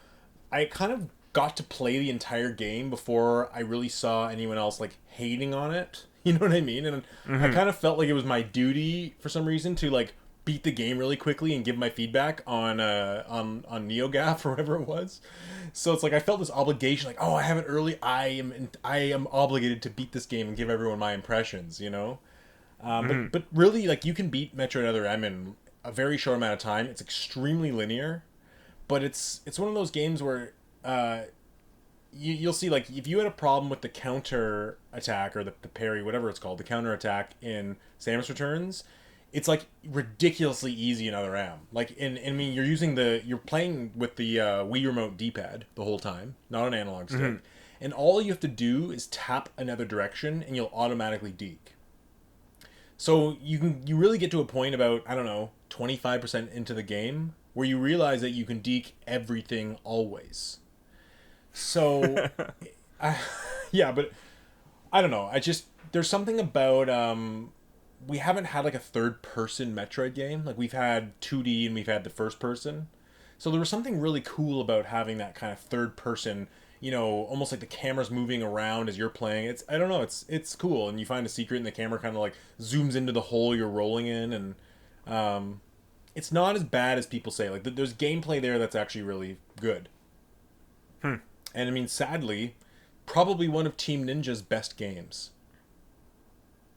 Speaker 1: I kind of got to play the entire game before I really saw anyone else like hating on it. You know what I mean? And I kind of felt like it was my duty for some reason to like beat the game really quickly and give my feedback on NeoGAF or whatever it was. So it's like I felt this obligation, like, oh, I have it early. I am obligated to beat this game and give everyone my impressions. But really, like, you can beat Metroid Other M in a very short amount of time. It's extremely linear, but it's one of those games where you'll see, like, if you had a problem with the counter attack or the parry, whatever it's called, the counter attack in Samus Returns, it's like ridiculously easy in Other M. Like, I mean, you're playing with the Wii Remote D-pad the whole time, not an analog stick, and all you have to do is tap another direction, and you'll automatically deke. So you really get to a point about, I don't know, 25% into the game where you realize that you can deke everything always. So, I, yeah, but I don't know. I just there's something about we haven't had like a third person Metroid game. Like we've had 2D and we've had the first person. So there was something really cool about having that kind of third person, almost like the camera's moving around as you're playing. It's I don't know, it's cool, and you find a secret and the camera kind of like zooms into the hole you're rolling in, and it's not as bad as people say. Like there's gameplay there that's actually really good. And I mean, sadly, probably one of Team Ninja's best games.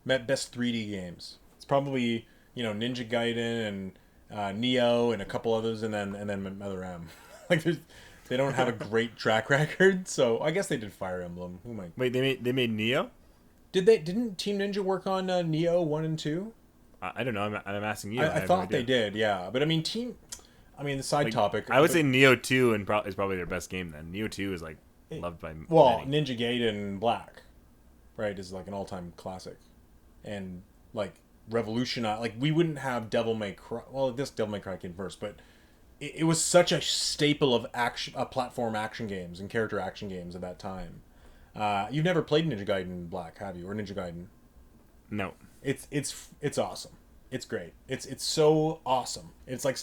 Speaker 1: Best 3D games. It's probably, Ninja Gaiden and Neo and a couple others, and then Mother M. Like they don't have a great track record, so I guess they did Fire Emblem. Who might?
Speaker 2: Wait, they made Neo?
Speaker 1: Didn't Team Ninja work on Neo 1 and 2?
Speaker 2: I don't know. I'm asking you.
Speaker 1: I
Speaker 2: have no
Speaker 1: thought
Speaker 2: idea.
Speaker 1: they did, yeah. But I mean, the side topic.
Speaker 2: I would say Neo 2 is probably their best game. Then Neo 2 is like loved by
Speaker 1: well,
Speaker 2: many.
Speaker 1: Ninja Gaiden Black, right, is like an all-time classic, and like revolutionized. Like we wouldn't have Devil May Cry. Well, this Devil May Cry came first, but it was such a staple of action, platform action games and character action games at that time. You've never played Ninja Gaiden Black, have you? Or Ninja Gaiden?
Speaker 2: No.
Speaker 1: It's awesome. It's great. It's so awesome. It's like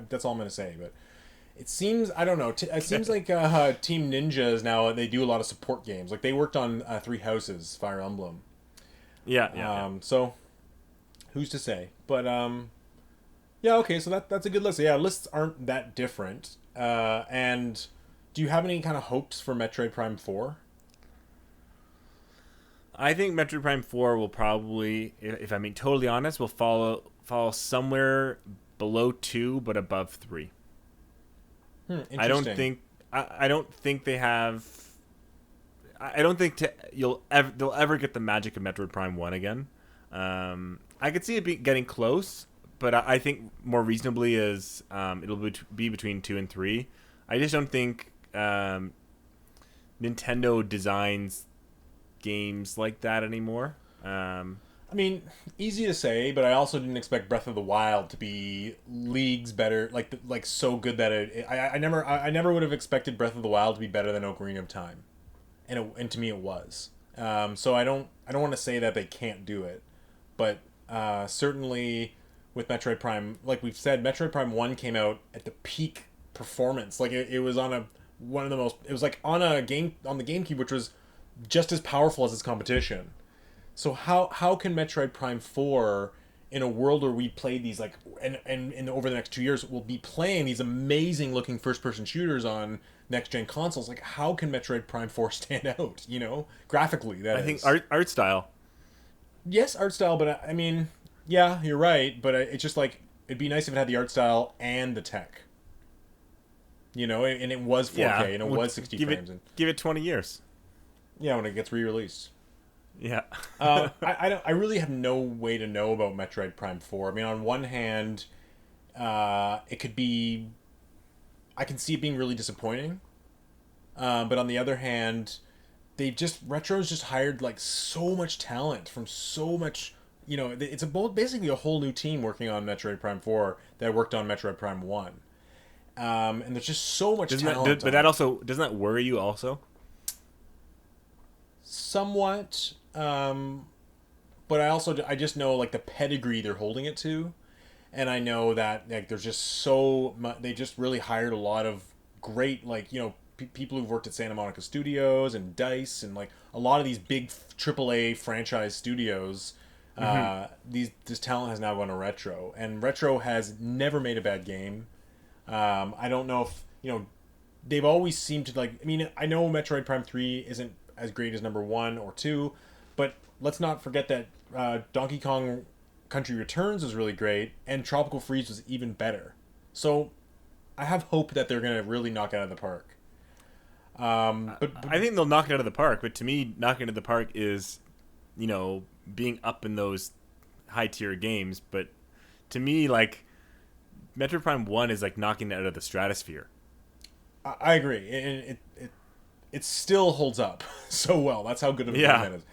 Speaker 1: that's all I'm gonna say. But it seems, I don't know. It seems like Team Ninjas now, they do a lot of support games. Like they worked on Three Houses, Fire Emblem.
Speaker 2: Yeah.
Speaker 1: So who's to say? But yeah. Okay. So that's a good list. Yeah, lists aren't that different. And do you have any kind of hopes for Metroid Prime 4?
Speaker 2: I think Metroid Prime 4 will probably, if I'm being totally honest, will fall somewhere below 2 but above 3.
Speaker 1: Interesting.
Speaker 2: I don't think they have. I don't think they'll ever get the magic of Metroid Prime 1 again. I could see it getting close, but I think more reasonably is it'll be between 2 and 3. I just don't think Nintendo designs games like that anymore.
Speaker 1: I mean, easy to say, but I also didn't expect Breath of the Wild to be leagues better, like so good that I never would have expected Breath of the Wild to be better than Ocarina of Time, and to me it was. So I don't want to say that they can't do it, but certainly with Metroid Prime, like we've said, Metroid Prime 1 came out at the peak performance. Like it was on one of the most. It was like on the GameCube, which was just as powerful as its competition. So how can Metroid Prime 4, in a world where we play these, like, and over the next 2 years we'll be playing these amazing looking first person shooters on next gen consoles, like how can Metroid Prime 4 stand out, graphically? I
Speaker 2: think art style.
Speaker 1: Yes, art style, but I mean, yeah, you're right, but it's just like it'd be nice if it had the art style and the tech. And it was 4K
Speaker 2: Yeah,
Speaker 1: and it was 60 frames, and
Speaker 2: give it 20 years.
Speaker 1: yeah, when it gets re-released.
Speaker 2: Yeah.
Speaker 1: I really have no way to know about Metroid Prime 4. I mean, on one hand, it could be. I can see it being really disappointing. But on the other hand, Retro's just hired like so much talent from so much. It's basically a whole new team working on Metroid Prime 4 that worked on Metroid Prime 1. And there's just so much talent
Speaker 2: But
Speaker 1: on
Speaker 2: that
Speaker 1: it.
Speaker 2: also doesn't that worry you also?
Speaker 1: Somewhat. But I just know like the pedigree they're holding it to, and I know that like there's just so much. They just really hired a lot of great people who've worked at Santa Monica Studios and Dice and like a lot of these big AAA franchise studios. This talent has now gone to Retro, and Retro has never made a bad game. I don't know if they've always seemed to like. I mean, I know Metroid Prime 3 isn't as great as number 1 or 2, but let's not forget that Donkey Kong Country Returns was really great, and Tropical Freeze was even better. So I have hope that they're gonna really knock it out of the park. But
Speaker 2: I think they'll knock it out of the park, but to me, knocking it out of the park is, being up in those high tier games. But to me, like Metroid Prime 1 is like knocking it out of the stratosphere.
Speaker 1: I agree, and it still holds up so well. That's how good of a game
Speaker 2: Yeah.
Speaker 1: that is.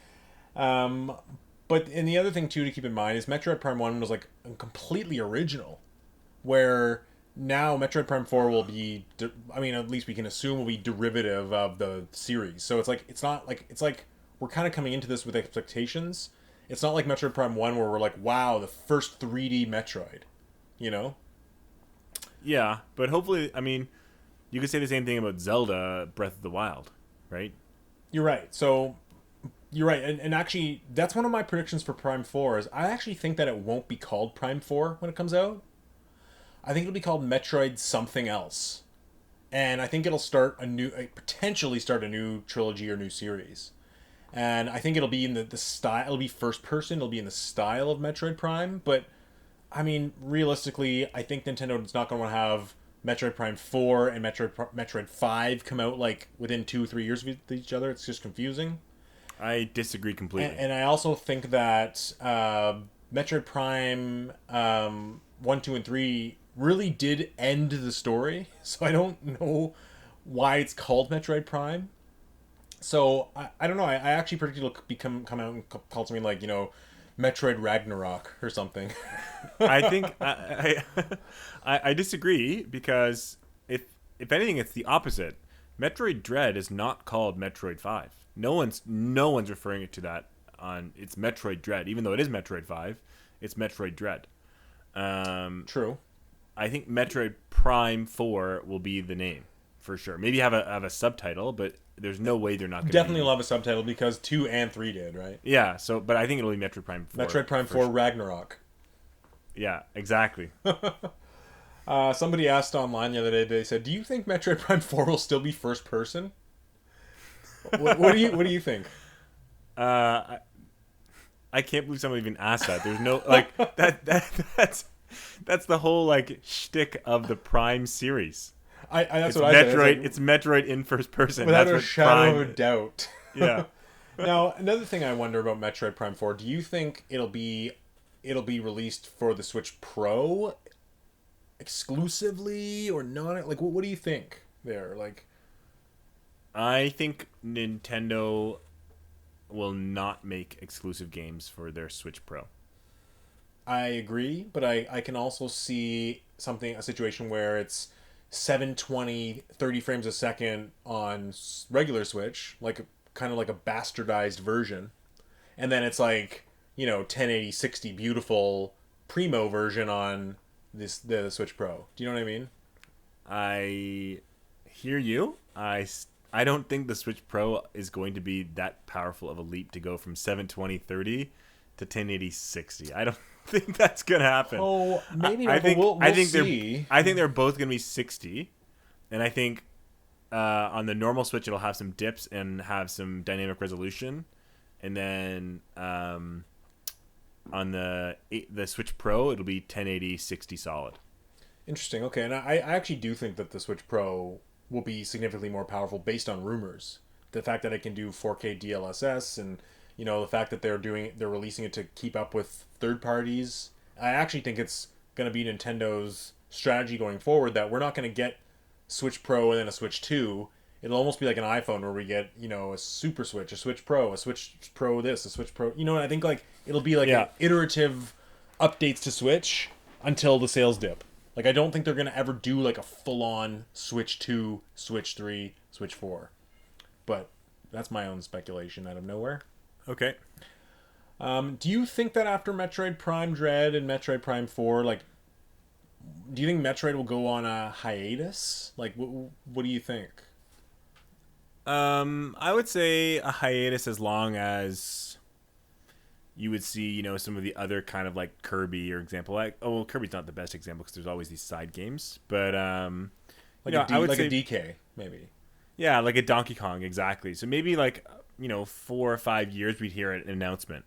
Speaker 1: But the other thing too to keep in mind is Metroid Prime 1 was like completely original, where now Metroid Prime 4 will be. I mean, at least we can assume will be derivative of the series. So it's not like it's like we're kind of coming into this with expectations. It's not like Metroid Prime 1 where we're like, wow, the first 3D Metroid, you know?
Speaker 2: Yeah, but hopefully, I mean, you could say the same thing about Zelda Breath of the Wild, right?
Speaker 1: You're right. So you're right, and actually, that's one of my predictions for Prime 4 is I actually think that it won't be called Prime 4 when it comes out. I think it'll be called Metroid something else. And I think it'll potentially start a new trilogy or new series. And I think it'll be in the style, it'll be first person, it'll be in the style of Metroid Prime, but I mean, realistically, I think Nintendo is not going to want to have Metroid Prime 4 and Metroid 5 come out like within 2 or 3 years of each other. It's just confusing.
Speaker 2: I disagree completely.
Speaker 1: And I also think that Metroid Prime 1, 2, and 3 really did end the story. So I don't know why it's called Metroid Prime. So I don't know. I actually predict it'll come out and call something like, Metroid Ragnarok or something.
Speaker 2: I think I disagree because if anything, it's the opposite. Metroid Dread is not called Metroid 5. No one's referring it to that on it's Metroid Dread, even though it is Metroid 5. It's Metroid Dread.
Speaker 1: True.
Speaker 2: I think Metroid Prime 4 will be the name for sure. Maybe have a subtitle, but there's no way they're not going to
Speaker 1: Definitely love a subtitle because 2 and 3 did, right?
Speaker 2: Yeah, but I think it'll be Metroid Prime 4.
Speaker 1: Metroid Prime 4
Speaker 2: sure.
Speaker 1: Ragnarok.
Speaker 2: Yeah, exactly.
Speaker 1: Somebody asked online the other day, they said, do you think Metroid Prime 4 will still be first person? What do you think?
Speaker 2: I can't believe someone even asked that. There's no like that's the whole like shtick of the Prime series.
Speaker 1: That's
Speaker 2: It's
Speaker 1: what I said.
Speaker 2: Metroid. It's Metroid in first person.
Speaker 1: Without
Speaker 2: That's
Speaker 1: a
Speaker 2: what
Speaker 1: shadow of a
Speaker 2: Prime.
Speaker 1: doubt.
Speaker 2: Yeah.
Speaker 1: Now, another thing I wonder about Metroid Prime 4, do you think it'll be released for the Switch Pro exclusively or not? Like, what do you think there? Like,
Speaker 2: I think Nintendo will not make exclusive games for their Switch Pro.
Speaker 1: I agree, but I can also see a situation where it's 720, 30 frames a second on regular Switch, like kind of like a bastardized version. And then it's like, 1080, 60 beautiful primo version on the Switch Pro. Do you know what I mean?
Speaker 2: I hear you. I don't think the Switch Pro is going to be that powerful of a leap to go from 720 30 to 1080 60. I don't think that's gonna happen.
Speaker 1: Oh, maybe not.
Speaker 2: I think
Speaker 1: We'll see.
Speaker 2: I think they're both gonna be 60, and I think on the normal Switch it'll have some dips and have some dynamic resolution, and then on on the Switch Pro, it'll be 1080 60 solid.
Speaker 1: Interesting. Okay, and I actually do think that the Switch Pro will be significantly more powerful based on rumors. The fact that it can do 4K DLSS, and the fact that they're releasing it to keep up with third parties. I actually think it's going to be Nintendo's strategy going forward that we're not going to get Switch Pro and then a Switch 2. It'll almost be like an iPhone where we get, a Super Switch, a Switch Pro, a Switch Pro this, a Switch Pro. I think like it'll be like
Speaker 2: Yeah.
Speaker 1: an iterative updates to Switch until the sales dip. Like I don't think they're going to ever do like a full-on Switch 2, Switch 3, Switch 4. But that's my own speculation out of nowhere.
Speaker 2: Okay.
Speaker 1: Do you think that after Metroid Prime Dread and Metroid Prime 4, like, do you think Metroid will go on a hiatus? Like, what do you think?
Speaker 2: I would say a hiatus as long as you would see, some of the other kind of like Kirby or example. Like, oh, well, Kirby's not the best example because there's always these side games. But, I would say
Speaker 1: a DK, maybe.
Speaker 2: yeah, like a Donkey Kong, exactly. So maybe like, 4 or 5 years we'd hear an announcement.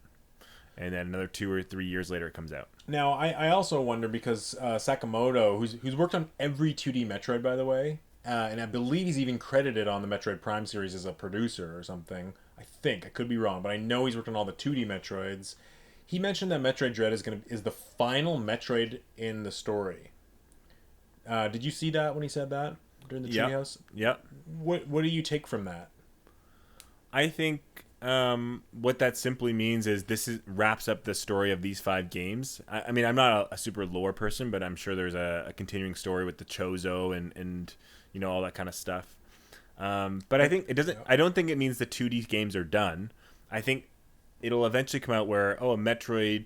Speaker 2: And then another 2 or 3 years later it comes out.
Speaker 1: Now, I also wonder because Sakamoto, who's worked on every 2D Metroid, by the way, and I believe he's even credited on the Metroid Prime series as a producer or something. I think I could be wrong, but I know he's worked on all the 2D Metroids. He mentioned that Metroid Dread is the final Metroid in the story. Did you see that when he said that during the Treehouse?
Speaker 2: Yep.
Speaker 1: What do you take from that?
Speaker 2: I think what that simply means is wraps up the story of these 5 games. I mean, I'm not a super lore person, but I'm sure there's a continuing story with the Chozo and all that kind of stuff. But I think it doesn't. I don't think it means the 2D games are done. I think it'll eventually come out where a Metroid.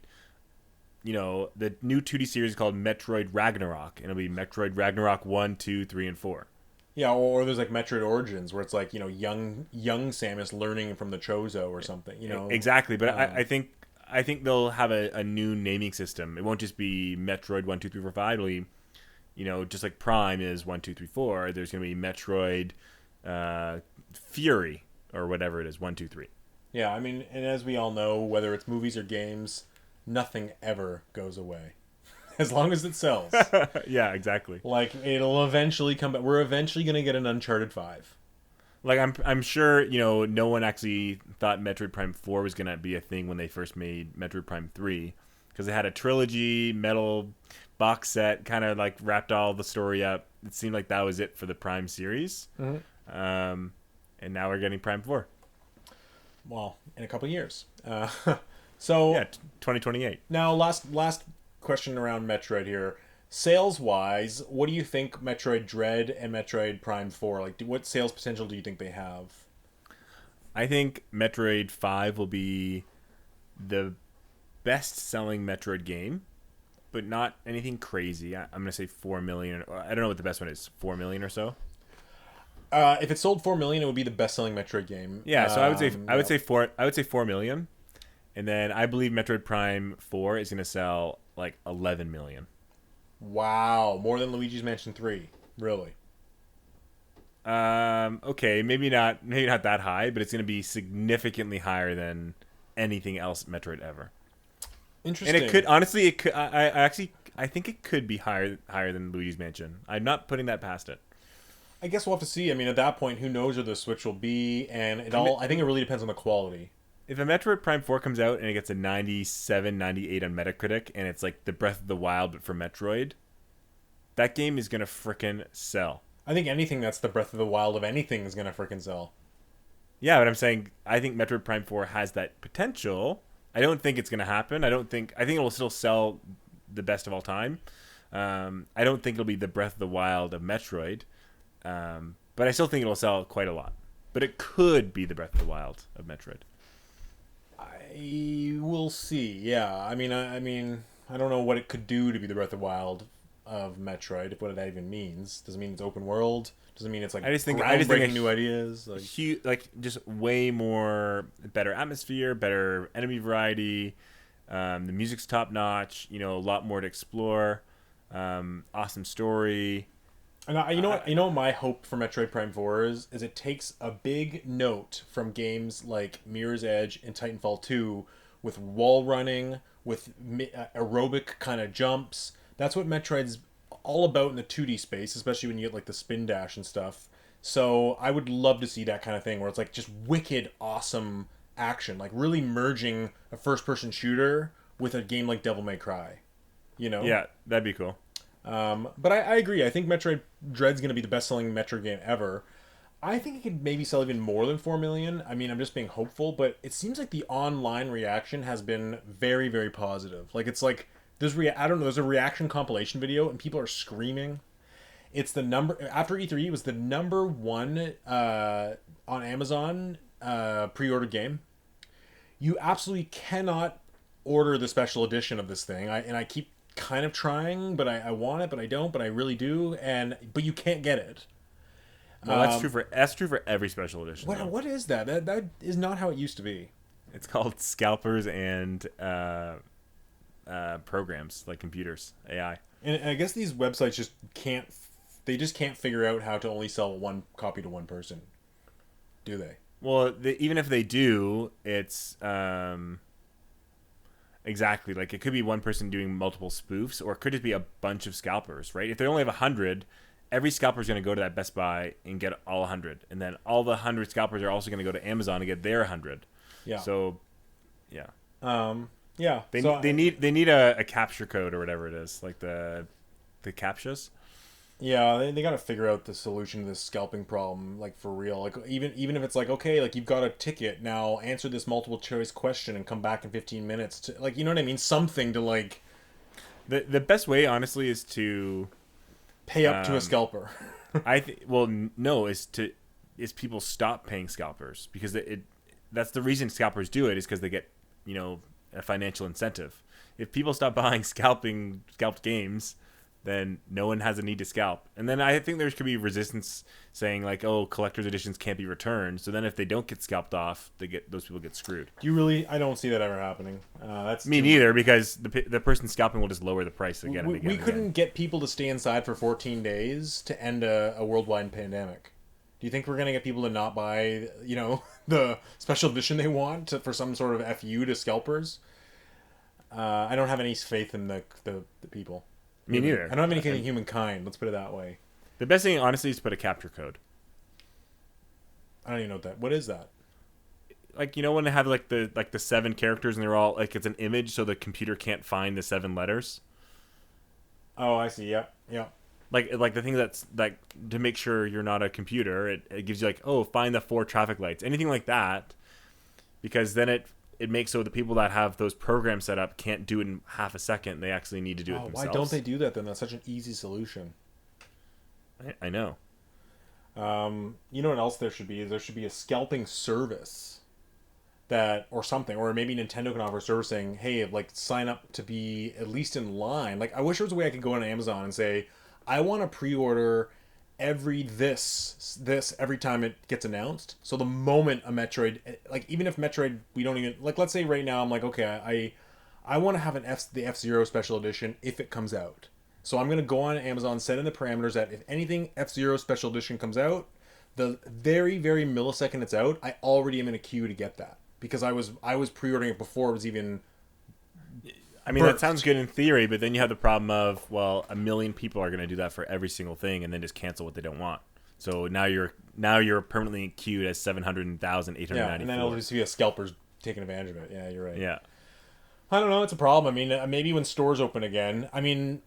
Speaker 2: The new 2D series is called Metroid Ragnarok, and it'll be Metroid Ragnarok 1, 2, 3, and 4.
Speaker 1: Yeah, or there's like Metroid Origins where it's like young Samus learning from the Chozo or something.
Speaker 2: Exactly, but I think they'll have a new naming system. It won't just be Metroid 1, 2, 3, 4, 5. It'll be just like Prime is 1, 2, 3, 4. There's gonna be Metroid Fury or whatever it is 1, 2, 3.
Speaker 1: Yeah, I mean, and as we all know, whether it's movies or games, nothing ever goes away. As long as it sells.
Speaker 2: Yeah, exactly.
Speaker 1: Like, it'll eventually come back. We're eventually going to get an Uncharted 5.
Speaker 2: Like, I'm sure, no one actually thought Metroid Prime 4 was going to be a thing when they first made Metroid Prime 3. Because it had a trilogy, metal box set, kind of, like, wrapped all the story up. It seemed like that was it for the Prime series.
Speaker 1: Mm-hmm.
Speaker 2: And now we're getting Prime 4.
Speaker 1: Well, in a couple years. So...
Speaker 2: Yeah, 2028.
Speaker 1: Now, last question around Metroid here. Sales-wise, what do you think Metroid Dread and Metroid Prime 4, like, what sales potential do you think they have?
Speaker 2: I think Metroid 5 will be the best-selling Metroid game, but not anything crazy. I'm going to say 4 million. I don't know what the best one is. 4 million or so?
Speaker 1: If it sold 4 million, it would be the best-selling Metroid game.
Speaker 2: Yeah, so I would say 4 million. And then I believe Metroid Prime 4 is going to sell like 11 million.
Speaker 1: Wow, more than Luigi's Mansion 3. Really?
Speaker 2: Okay, maybe not that high, but it's going to be significantly higher than anything else Metroid ever.
Speaker 1: Interesting.
Speaker 2: And it could honestly, I think it could be higher than Luigi's Mansion. I'm not putting that past it.
Speaker 1: I guess we'll have to see. I mean, at that point, who knows where the Switch will be, and I think it really depends on the quality.
Speaker 2: If a Metroid Prime 4 comes out and it gets a 97, 98 on Metacritic, and it's like the Breath of the Wild but for Metroid, that game is going to frickin' sell.
Speaker 1: I think anything that's the Breath of the Wild of anything is going to frickin' sell.
Speaker 2: Yeah, but I'm saying I think Metroid Prime 4 has that potential. I don't think it's going to happen. I think it will still sell the best of all time. I don't think it'll be the Breath of the Wild of Metroid, but I still think it'll sell quite a lot. But it could be the Breath of the Wild of Metroid.
Speaker 1: I will see. Yeah, I mean, I don't know what it could do to be the Breath of the Wild of Metroid. What that even means. Does it mean it's open world? Does it mean it's like groundbreaking new ideas?
Speaker 2: Like just way more better atmosphere, better enemy variety. The music's top notch. A lot more to explore. Awesome story.
Speaker 1: And what my hope for Metroid Prime 4 is it takes a big note from games like Mirror's Edge and Titanfall 2 with wall running, with aerobic kind of jumps. That's what Metroid's all about in the 2D space, especially when you get like the spin dash and stuff. So I would love to see that kind of thing where it's like just wicked awesome action, like really merging a first person shooter with a game like Devil May Cry, you know?
Speaker 2: Yeah, that'd be cool.
Speaker 1: But I agree. I think Metroid Dread's going to be the best selling Metroid game ever. I think it could maybe sell even more than 4 million. I mean, I'm just being hopeful, but it seems like the online reaction has been very, very positive. Like, it's like, I don't know, there's a reaction compilation video and people are screaming. It's the number, after E3, it was the number one on Amazon pre ordered game. You absolutely cannot order the special edition of this thing. I keep kind of trying, but I want it, but I don't, but I really do, but you can't get it.
Speaker 2: Well, that's true for every special edition.
Speaker 1: What is that? That is not how it used to be.
Speaker 2: It's called scalpers and programs like computers, AI.
Speaker 1: And I guess these websites just can't. They just can't figure out how to only sell one copy to one person, do they?
Speaker 2: Well, even if they do, it's exactly like it could be one person doing multiple spoofs, or it could just be a bunch of scalpers, right? If they only have 100, every scalper is going to go to that Best Buy and get all 100, and then all the 100 scalpers are also going to go to Amazon and get their 100.
Speaker 1: Yeah.
Speaker 2: So, yeah.
Speaker 1: Yeah.
Speaker 2: They need a capture code or whatever it is, like the captchas.
Speaker 1: Yeah, they got to figure out the solution to this scalping problem, like for real. Like even if it's like, okay, like you've got a ticket now, answer this multiple choice question and come back in 15 minutes to, like, you know what I mean, something to like
Speaker 2: The best way, honestly, is to
Speaker 1: pay up to a scalper.
Speaker 2: No, is people stop paying scalpers, because that's the reason scalpers do it, is because they get a financial incentive. If people stop buying scalped games, then no one has a need to scalp. And then I think there could be resistance saying like, oh, collector's editions can't be returned. So then if they don't get scalped off, those people get screwed.
Speaker 1: Do you really? I don't see that ever happening. That's
Speaker 2: me neither, because the person scalping will just lower the price again and again.
Speaker 1: We couldn't get people to stay inside for 14 days to end a worldwide pandemic. Do you think we're gonna get people to not buy, the special edition they want for some sort of FU to scalpers? I don't have any faith in the people.
Speaker 2: Me neither.
Speaker 1: I don't have any faith in humankind. Let's put it that way.
Speaker 2: The best thing, honestly, is to put a capture code.
Speaker 1: I don't even know what is that.
Speaker 2: Like, when they have like the 7 characters and they're all like, it's an image, so the computer can't find the 7 letters.
Speaker 1: Oh, I see. Yeah, yeah.
Speaker 2: Like the thing that's like to make sure you're not a computer. It gives you like, oh, find the 4 traffic lights, anything like that, because then it makes so the people that have those programs set up can't do it in half a second. They actually need to do it themselves.
Speaker 1: Why don't they do that then? That's such an easy solution.
Speaker 2: I know.
Speaker 1: You know what else there should be? There should be a scalping service or something, or maybe Nintendo can offer a service saying, hey, like sign up to be at least in line. Like I wish there was a way I could go on Amazon and say, I want to pre-order this every time it gets announced. So the moment a Metroid, like even if Metroid, we don't even, like, let's say right now I'm like, okay, I want to have the F-Zero special edition if it comes out. So I'm going to go on Amazon, set in the parameters that if anything F-Zero special edition comes out, the very, very millisecond it's out, I already am in a queue to get that, because I was pre-ordering it before it was even.
Speaker 2: I mean, that sounds good in theory, but then you have the problem of, well, 1 million people are going to do that for every single thing and then just cancel what they don't want. So now you're permanently queued as 700,894.
Speaker 1: Yeah, and then it'll just be a scalpers taking advantage of it. Yeah, you're right.
Speaker 2: Yeah.
Speaker 1: I don't know. It's a problem. I mean, maybe when stores open again, I mean,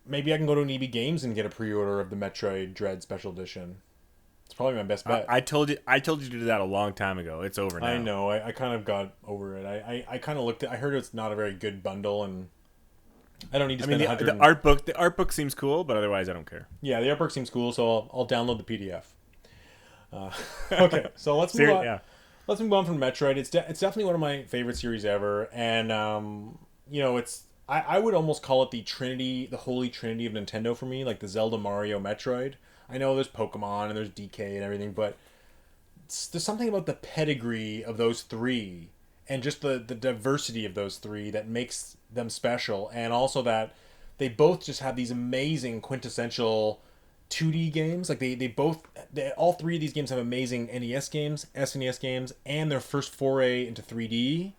Speaker 1: maybe I can go to an EB Games and get a pre-order of the Metroid Dread Special Edition. It's probably my best bet.
Speaker 2: I told you to do that a long time ago. It's over now.
Speaker 1: I know. I kind of got over it. I kind of looked at. I heard it's not a very good bundle, and I don't need to spend.
Speaker 2: The art book seems cool, but otherwise I don't care.
Speaker 1: Yeah, the art book seems cool, so I'll download the PDF. Okay, so let's move on.
Speaker 2: Yeah.
Speaker 1: Let's move on from Metroid. It's definitely one of my favorite series ever, and it's. I would almost call it the holy trinity of Nintendo for me, like the Zelda, Mario, Metroid. I know there's Pokemon and there's DK and everything, but there's something about the pedigree of those three and just the diversity of those three that makes them special, and also that they both just have these amazing quintessential 2D games. Like all three of these games have amazing NES games, SNES games, and their first foray into 3D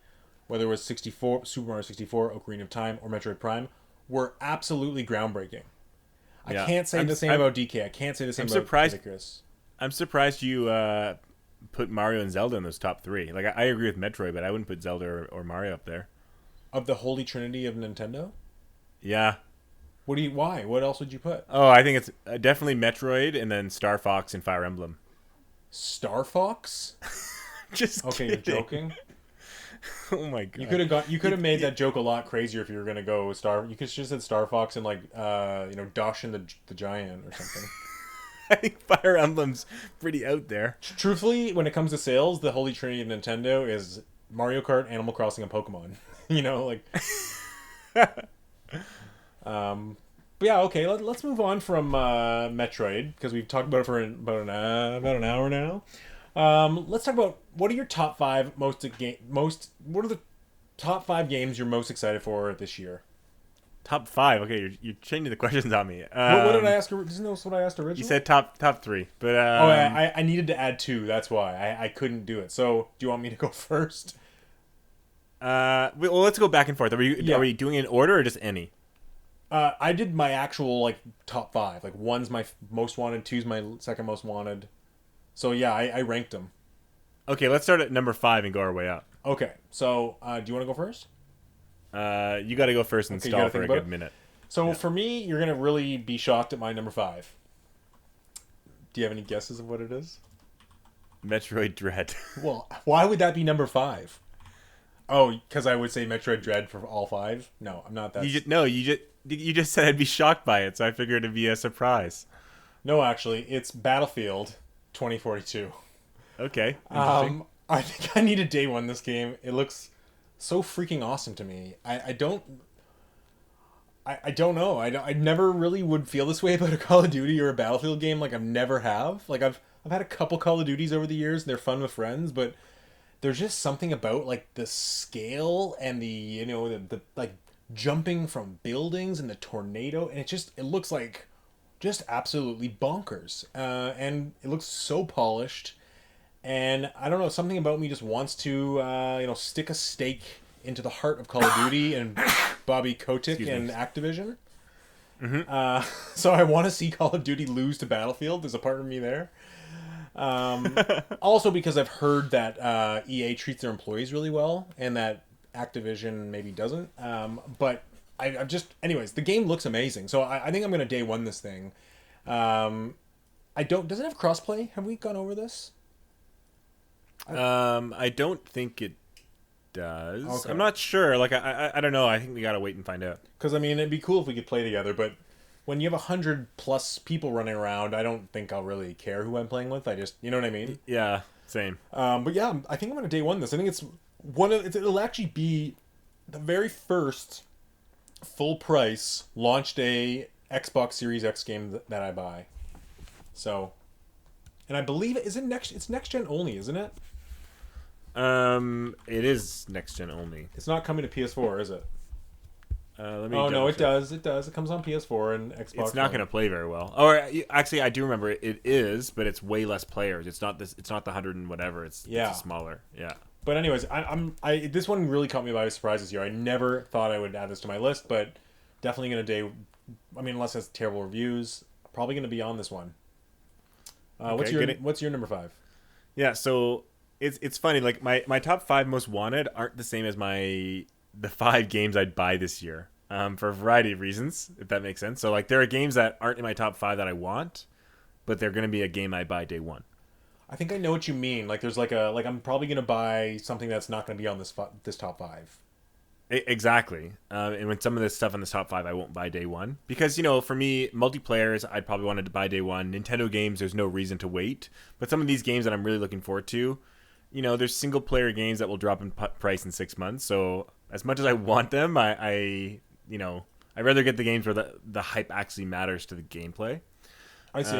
Speaker 1: whether it was 64, Super Mario 64, Ocarina of Time, or Metroid Prime, were absolutely groundbreaking. I
Speaker 2: Yeah,
Speaker 1: can't say the same about DK. I can't say the same
Speaker 2: I'm
Speaker 1: about
Speaker 2: surprised.
Speaker 1: Icarus.
Speaker 2: I'm surprised you put Mario and Zelda in those top three. Like I agree with Metroid, but I wouldn't put Zelda or Mario up there.
Speaker 1: Of the holy trinity of Nintendo?
Speaker 2: Yeah.
Speaker 1: What do you? Why? What else would you put?
Speaker 2: Oh, I think it's definitely Metroid, and then Star Fox and Fire Emblem.
Speaker 1: Star Fox?
Speaker 2: Just
Speaker 1: Okay,
Speaker 2: kidding.
Speaker 1: you're joking.
Speaker 2: Oh my god.
Speaker 1: You could have got. You could have made that joke a lot crazier if you were gonna go Star. You could have just said Star Fox and like Dash and the Giant or something.
Speaker 2: I think Fire Emblem's pretty out there.
Speaker 1: Truthfully, when it comes to sales, the holy trinity of Nintendo is Mario Kart, Animal Crossing, and Pokemon. Like. But yeah, okay. Let's move on from Metroid because we've talked about it for about an hour now. Let's talk about what are your top five most. What are the top five games you're most excited for this year?
Speaker 2: Top five. Okay, you're changing the questions on me.
Speaker 1: What did I ask? Isn't this what I asked originally?
Speaker 2: You said top three, but
Speaker 1: I needed to add two. That's why I couldn't do it. So do you want me to go first?
Speaker 2: well, let's go back and forth. Are we doing it in order or just any?
Speaker 1: I did my actual like top five. Like one's my most wanted, two's my second most wanted. So yeah, I ranked them.
Speaker 2: Okay, let's start at number 5 and go our way up.
Speaker 1: Okay, so do you want to go first?
Speaker 2: You got to go first and stall for a good minute.
Speaker 1: So for me, you're gonna really be shocked at my number 5. Do you have any guesses of what it is?
Speaker 2: Metroid Dread.
Speaker 1: Well, why would that be number 5? Oh, because I would say Metroid Dread for all 5. No, I'm not that.
Speaker 2: You just said I'd be shocked by it, so I figured it'd be a surprise.
Speaker 1: No, actually, it's Battlefield 2042.
Speaker 2: Okay. Interesting.
Speaker 1: I think I need a day one this game. It looks so freaking awesome to me. I don't know. I never really would feel this way about a Call of Duty or a Battlefield game. Like I've never have. Like I've had a couple Call of Duties over the years, and they're fun with friends, but there's just something about like the scale and the like jumping from buildings and the tornado, and it looks like just absolutely bonkers. And it looks so polished. And I don't know, something about me just wants to stick a stake into the heart of Call of Duty and Bobby Kotick and Activision.
Speaker 2: Mm-hmm.
Speaker 1: So I want to see Call of Duty lose to Battlefield. There's a part of me there. Also because I've heard that EA treats their employees really well and that Activision maybe doesn't. But I've just... Anyways, the game looks amazing. So I think I'm going to day one this thing. Does it have crossplay? Have we gone over this?
Speaker 2: I don't think it does.
Speaker 1: Okay.
Speaker 2: I'm not sure. Like I don't know. I think we gotta wait and find out.
Speaker 1: Because I mean, it'd be cool if we could play together. But when you have 100+ people running around, I don't think I'll really care who I'm playing with. I just, you know what I mean?
Speaker 2: Yeah, same.
Speaker 1: But yeah, I think I'm gonna day one this. I think it'll actually be the very first full price launch day Xbox Series X game that I buy. So, and I believe it's next gen only, isn't it?
Speaker 2: It is next gen only.
Speaker 1: It's not coming to PS4, is it?
Speaker 2: Let me.
Speaker 1: Oh no, it
Speaker 2: check.
Speaker 1: does. It does. It comes on PS4 and Xbox.
Speaker 2: It's not going to play very well. Or actually, I do remember it is, but it's way less players. It's not this. It's not the 100 and whatever. It's smaller. Yeah.
Speaker 1: But anyways, this one really caught me by surprise this year. I never thought I would add this to my list, but definitely gonna day. I mean, unless it's terrible reviews, probably gonna be on this one. What's your number 5?
Speaker 2: Yeah. So it's funny. Like my top 5 most wanted aren't the same as the 5 games I'd buy this year. For a variety of reasons, if that makes sense. So like there are games that aren't in my top 5 that I want, but they're gonna be a game I buy day one.
Speaker 1: I think I know what you mean. Like there's like I'm probably gonna buy something that's not gonna be on this top 5.
Speaker 2: Exactly. And when some of this stuff on this top 5 I won't buy day one. Because, for me, multiplayers, I'd probably wanted to buy day one. Nintendo games, there's no reason to wait. But some of these games that I'm really looking forward to, there's single player games that will drop in price in 6 months. So as much as I want them, I'd rather get the games where the hype actually matters to the gameplay.
Speaker 1: I see.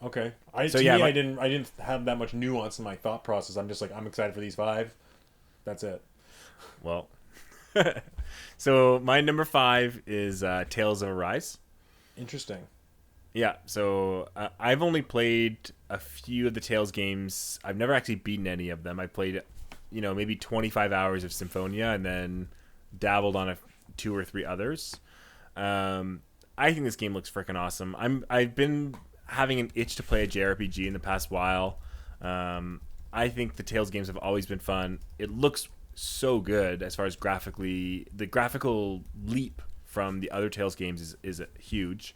Speaker 1: Okay. I didn't have that much nuance in my thought process. I'm just like, I'm excited for these 5. That's it.
Speaker 2: Well... So my number 5 is Tales of Arise.
Speaker 1: Interesting.
Speaker 2: Yeah, so I've only played a few of the Tales games. I've never actually beaten any of them. I played maybe 25 hours of Symphonia and then dabbled on two or three others. I think this game looks freaking awesome. I've been having an itch to play a JRPG in the past while. I think the Tales games have always been fun. It looks so good as far as graphically. The graphical leap from the other Tales games is huge.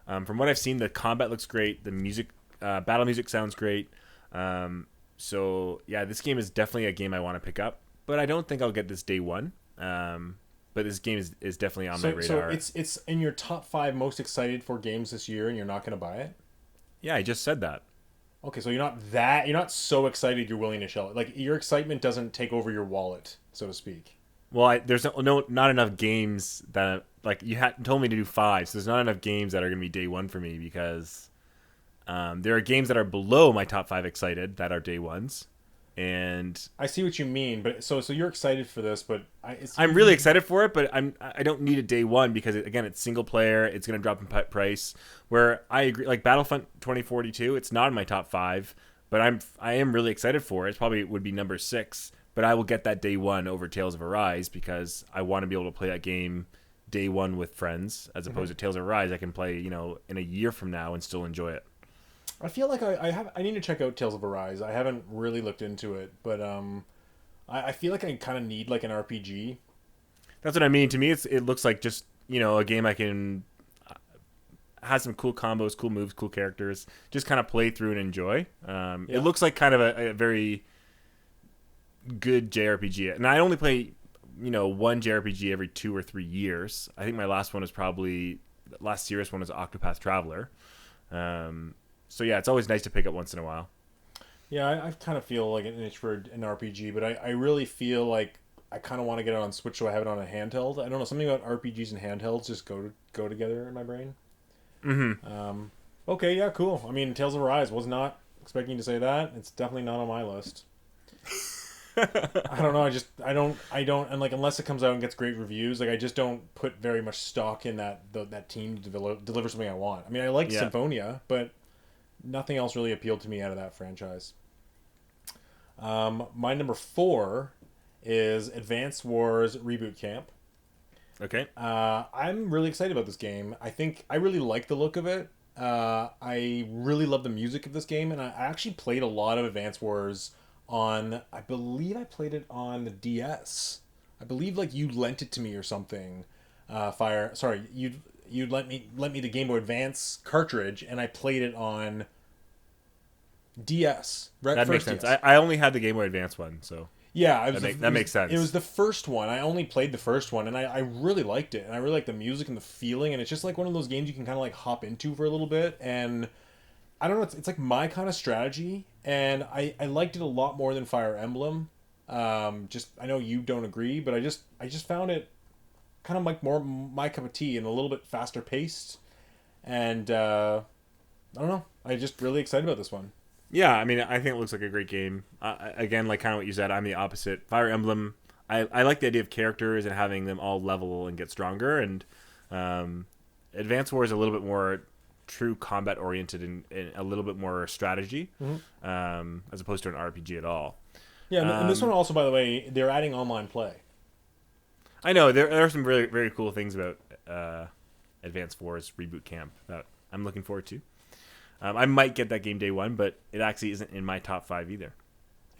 Speaker 2: From what I've seen, the combat looks great. The music, battle music sounds great. So yeah, this game is definitely a game I want to pick up, but I don't think I'll get this day one. But this game is definitely on my radar.
Speaker 1: So it's in your top 5 most excited for games this year, and you're not going to buy it.
Speaker 2: Yeah, I just said that.
Speaker 1: Okay, so you're not so excited you're willing to shell it. Like your excitement doesn't take over your wallet, so to speak.
Speaker 2: Well, there's not enough games that like you had told me to do 5, so there's not enough games that are going to be day one for me because there are games that are below my top 5 excited that are day ones, and
Speaker 1: I see what you mean. But so you're excited for this, but
Speaker 2: I'm really excited for it. But I don't need a day one because again, it's single player. It's going to drop in price. Where I agree, like Battlefront 2042, it's not in my top 5, but I am really excited for it. It probably would be number 6. But I will get that day one over Tales of Arise because I want to be able to play that game day one with friends, as opposed to Tales of Arise I can play, in a year from now and still enjoy it.
Speaker 1: I feel like I need to check out Tales of Arise. I haven't really looked into it, but I feel like I kind of need like an RPG.
Speaker 2: That's what I mean. To me, it looks like just a game I can has some cool combos, cool moves, cool characters, just kind of play through and enjoy. It looks like kind of a very good JRPG, and I only play one JRPG every 2 or 3 years. I think my last one was probably last serious one was Octopath Traveler. So yeah, it's always nice to pick up once in a while.
Speaker 1: Yeah, I kind of feel like an itch for an RPG, but I really feel like I kind of want to get it on Switch so I have it on a handheld. I don't know, something about RPGs and handhelds just go together in my brain. Okay, yeah, cool. I mean, Tales of Arise, was not expecting you to say that. It's definitely not on my list. I don't know. I don't, and like unless it comes out and gets great reviews, like I just don't put very much stock in that team to deliver something I want. I mean, I like Symphonia, but nothing else really appealed to me out of that franchise. My number 4 is Advance Wars Reboot Camp.
Speaker 2: Okay.
Speaker 1: I'm really excited about this game. I think I really like the look of it. I really love the music of this game, and I actually played a lot of Advance Wars on, I believe I played it on the DS. I believe like you lent it to me or something. You'd lent me the Game Boy Advance cartridge, and I played it on DS.
Speaker 2: That makes sense.
Speaker 1: DS.
Speaker 2: I only had the Game Boy Advance one, so
Speaker 1: yeah,
Speaker 2: that makes sense.
Speaker 1: It was the first one. I only played the first one, and I really liked it, and I really liked the music and the feeling, and it's just like one of those games you can kind of like hop into for a little bit, and I don't know, it's like my kind of strategy, and I liked it a lot more than Fire Emblem. Just I know you don't agree, but I just found it kind of like more my cup of tea and a little bit faster paced, and I don't know, I just really excited about this one.
Speaker 2: Yeah, I mean, I think it looks like a great game. Again, like kind of what you said, I'm the opposite. Fire Emblem, I like the idea of characters and having them all level and get stronger, and Advance Wars is a little bit more true combat oriented and a little bit more strategy, as opposed to an RPG at all.
Speaker 1: Yeah, and this one also, by the way, they're adding online play.
Speaker 2: I know there are some really very cool things about Advance Wars Reboot Camp that I'm looking forward to. I might get that game day one, but it actually isn't in my top 5 either.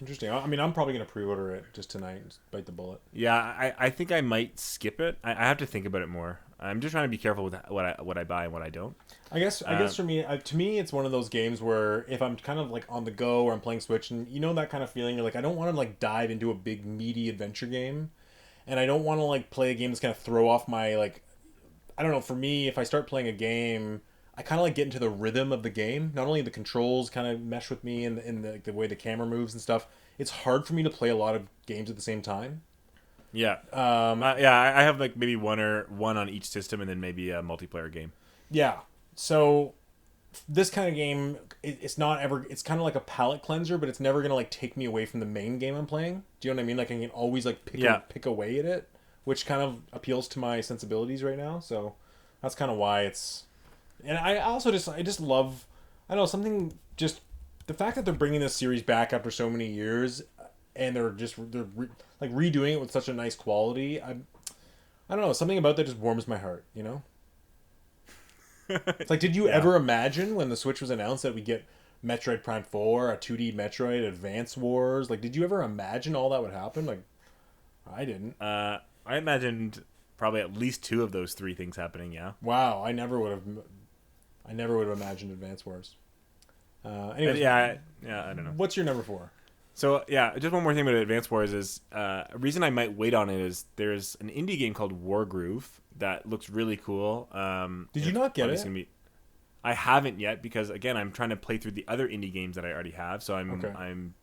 Speaker 1: Interesting. I mean, I'm probably going to pre-order it just tonight and bite the bullet.
Speaker 2: Yeah, I think I might skip it. I have to think about it more. I'm just trying to be careful with what I buy and what I don't.
Speaker 1: I guess for me, to me, it's one of those games where if I'm kind of like on the go or I'm playing Switch, and you know that kind of feeling, you're like, I don't want to like dive into a big meaty adventure game, and I don't want to like play a game that's going to throw off my like, I don't know. For me, if I start playing a game, I kind of like get into the rhythm of the game. Not only the controls kind of mesh with me and the way the camera moves and stuff. It's hard for me to play a lot of games at the same time.
Speaker 2: Yeah. I have like maybe one on each system, and then maybe a multiplayer game.
Speaker 1: Yeah. So this kind of game, it's not ever. It's kind of like a palate cleanser, but it's never gonna like take me away from the main game I'm playing. Do you know what I mean? Like I can always like pick away at it, which kind of appeals to my sensibilities right now. So that's kind of why it's. And I also just love, I don't know, something just the fact that they're bringing this series back after so many years, and like redoing it with such a nice quality. I don't know, something about that just warms my heart. You know, it's like, did you
Speaker 2: Yeah.
Speaker 1: ever imagine when the Switch was announced that we get Metroid Prime 4, a 2D Metroid, Advance Wars? Like, did you ever imagine all that would happen? Like, I didn't.
Speaker 2: I imagined probably at least two of those three things happening. Yeah.
Speaker 1: Wow, I never would have. I never would have imagined Advance Wars. Anyways,
Speaker 2: Yeah. I don't know.
Speaker 1: what's your number 4?
Speaker 2: So yeah, just one more thing about Advance Wars is a reason I might wait on it is there's an indie game called Wargroove that looks really cool.
Speaker 1: Did you not get it?
Speaker 2: I haven't yet because again I'm trying to play through the other indie games that I already have. So I'm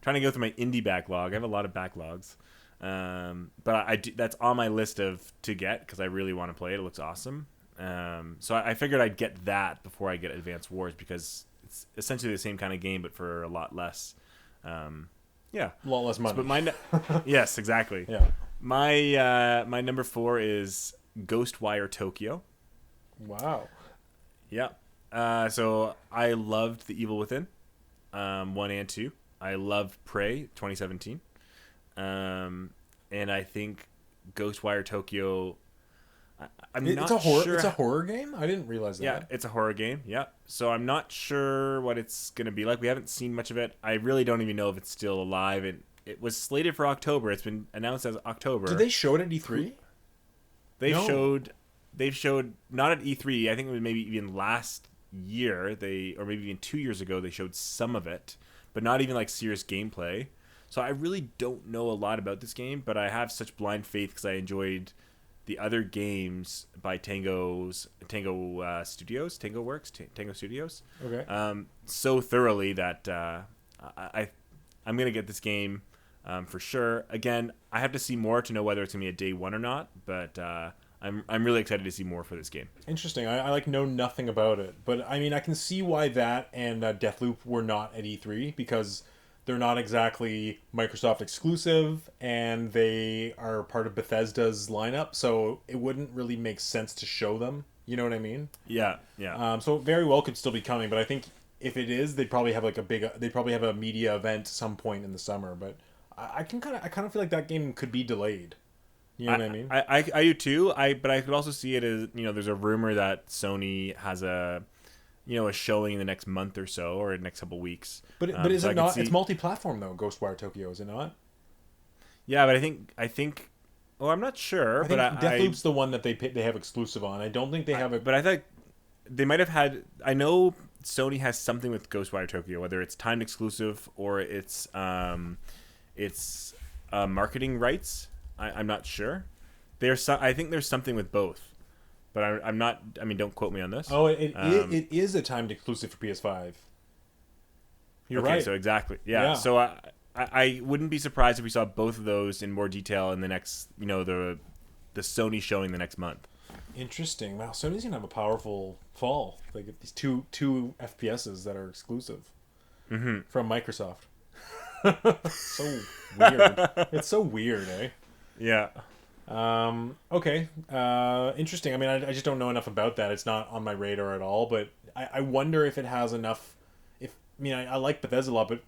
Speaker 2: trying to go through my indie backlog. I have a lot of backlogs, but that's on my list of to get because I really want to play it. It looks awesome. So I figured I'd get that before I get Advance Wars because it's essentially the same kind of game but for a lot less. Yeah,
Speaker 1: A lot less money.
Speaker 2: but yes, exactly.
Speaker 1: Yeah.
Speaker 2: My number 4 is Ghostwire Tokyo.
Speaker 1: Wow.
Speaker 2: Yeah. So I loved The Evil Within, 1 and 2. I loved Prey 2017. And I think Ghostwire Tokyo.
Speaker 1: It's a horror game. I didn't realize that.
Speaker 2: Yeah, it's a horror game. Yeah. So I'm not sure what it's going to be like. We haven't seen much of it. I really don't even know if it's still alive. It was slated for October. It's been announced as October.
Speaker 1: Did they show it at E3?
Speaker 2: They've showed not at E3. I think it was maybe even last year. Or maybe even 2 years ago they showed some of it, but not even like serious gameplay. So I really don't know a lot about this game, but I have such blind faith because I enjoyed the other games by Tango Studios,
Speaker 1: Okay.
Speaker 2: so thoroughly that I'm gonna get this game for sure. Again, I have to see more to know whether it's gonna be a day one or not, but I'm really excited to see more for this game.
Speaker 1: Interesting. I like know nothing about it, but I mean I can see why that and Deathloop were not at E3 because they're not exactly Microsoft exclusive, and they are part of Bethesda's lineup, so it wouldn't really make sense to show them. You know what I mean?
Speaker 2: Yeah.
Speaker 1: So it very well could still be coming, but I think if it is, they'd probably have they'd probably have a media event some point in the summer. But I kind of feel like that game could be delayed. You know what I mean?
Speaker 2: I do too. But I could also see it as there's a rumor that Sony has a showing in the next month or so, or the next couple of weeks.
Speaker 1: But is it not? It's multi-platform though. Ghostwire Tokyo, is it not?
Speaker 2: Yeah, but I think. Well, I'm not sure.
Speaker 1: I think Deathloop's the one that they have exclusive on. I don't think they have it.
Speaker 2: But I thought they might have had. I know Sony has something with Ghostwire Tokyo, whether it's timed exclusive or it's marketing rights. I'm not sure. I think there's something with both. But I'm not. I mean, don't quote me on this.
Speaker 1: Oh, it is a timed exclusive for PS5. You're right.
Speaker 2: So exactly, yeah. So I wouldn't be surprised if we saw both of those in more detail in the next, the Sony showing the next month.
Speaker 1: Interesting. Wow, Sony's gonna have a powerful fall. They get these two FPSs that are exclusive from Microsoft. So weird. It's so weird, eh?
Speaker 2: Yeah.
Speaker 1: Okay. Interesting. I mean, I just don't know enough about that. It's not on my radar at all. But I wonder if it has enough. I like Bethesda a lot, but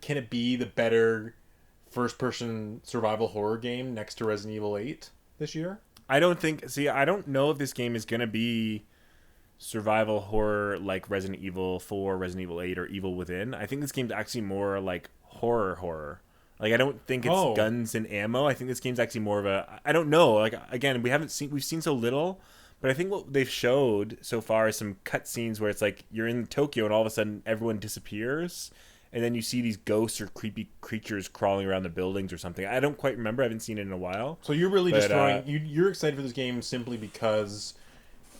Speaker 1: can it be the better first-person survival horror game next to Resident Evil 8 this year?
Speaker 2: I don't know if this game is gonna be survival horror like Resident Evil 4, Resident Evil 8, or Evil Within. I think this game's actually more like horror. Like, I don't think it's guns and ammo. I think this game's actually more of I don't know. Like, again, we've seen so little, but I think what they've showed so far is some cutscenes where it's like you're in Tokyo and all of a sudden everyone disappears, and then you see these ghosts or creepy creatures crawling around the buildings or something. I don't quite remember. I haven't seen it in a while.
Speaker 1: So you're really just you're excited for this game simply because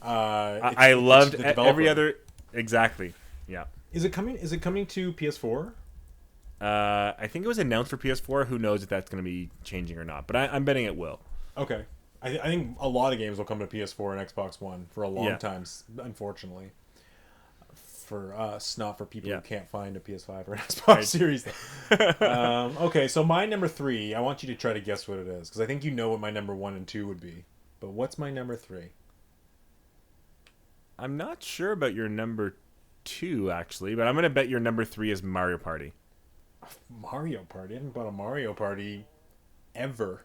Speaker 2: I loved every other. Exactly. Yeah.
Speaker 1: Is it coming to PS4?
Speaker 2: I think it was announced for PS4. Who knows if that's going to be changing or not? But I'm betting it will.
Speaker 1: Okay. I think a lot of games will come to PS4 and Xbox One for a long time, unfortunately. For us, not for people who can't find a PS5 or Xbox Series. Okay, so my number 3, I want you to try to guess what it is, because I think you know what my number 1 and 2 would be. But what's my number 3?
Speaker 2: I'm not sure about your number 2, actually, but I'm going to bet your number 3 is Mario Party.
Speaker 1: Mario Party. I haven't bought a Mario Party ever.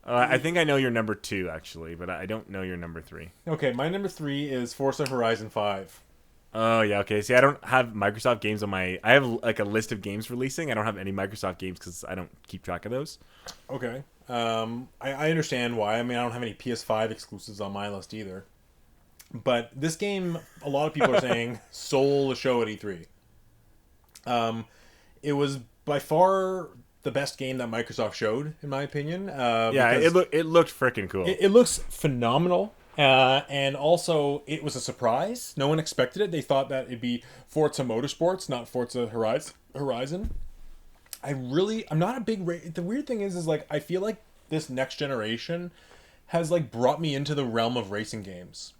Speaker 2: I think I know your number two actually, but I don't know your number three.
Speaker 1: Okay, my number three is Forza Horizon 5.
Speaker 2: Oh yeah, okay. See, I don't have Microsoft games on my. I have like a list of games releasing. I don't have any Microsoft games because I don't keep track of those.
Speaker 1: Okay. I understand why. I mean, I don't have any PS5 exclusives on my list either. But this game, a lot of people are saying, stole the show at E3. It was by far the best game that Microsoft showed, in my opinion.
Speaker 2: Yeah,
Speaker 1: Because
Speaker 2: it looked freaking cool.
Speaker 1: it looks phenomenal. And also, it was a surprise. No one expected it. They thought that it'd be Forza Motorsports, not Forza Horizon. I'm not a big. The weird thing is like I feel like this next generation has like brought me into the realm of racing games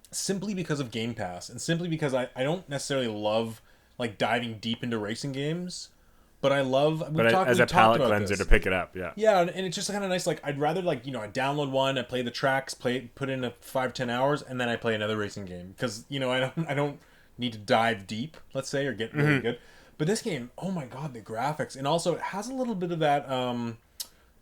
Speaker 1: simply because of Game Pass and simply because I don't necessarily love like diving deep into racing games, but I love.
Speaker 2: But as
Speaker 1: We've
Speaker 2: a
Speaker 1: talked
Speaker 2: palate
Speaker 1: about
Speaker 2: cleanser
Speaker 1: this.
Speaker 2: to pick it up, yeah.
Speaker 1: Yeah, and it's just kind of nice. Like I'd rather like I download one, I play the tracks, put in a 5-10 hours, and then I play another racing game because I don't need to dive deep, let's say, or get really good. But this game, oh my god, the graphics, and also it has a little bit of that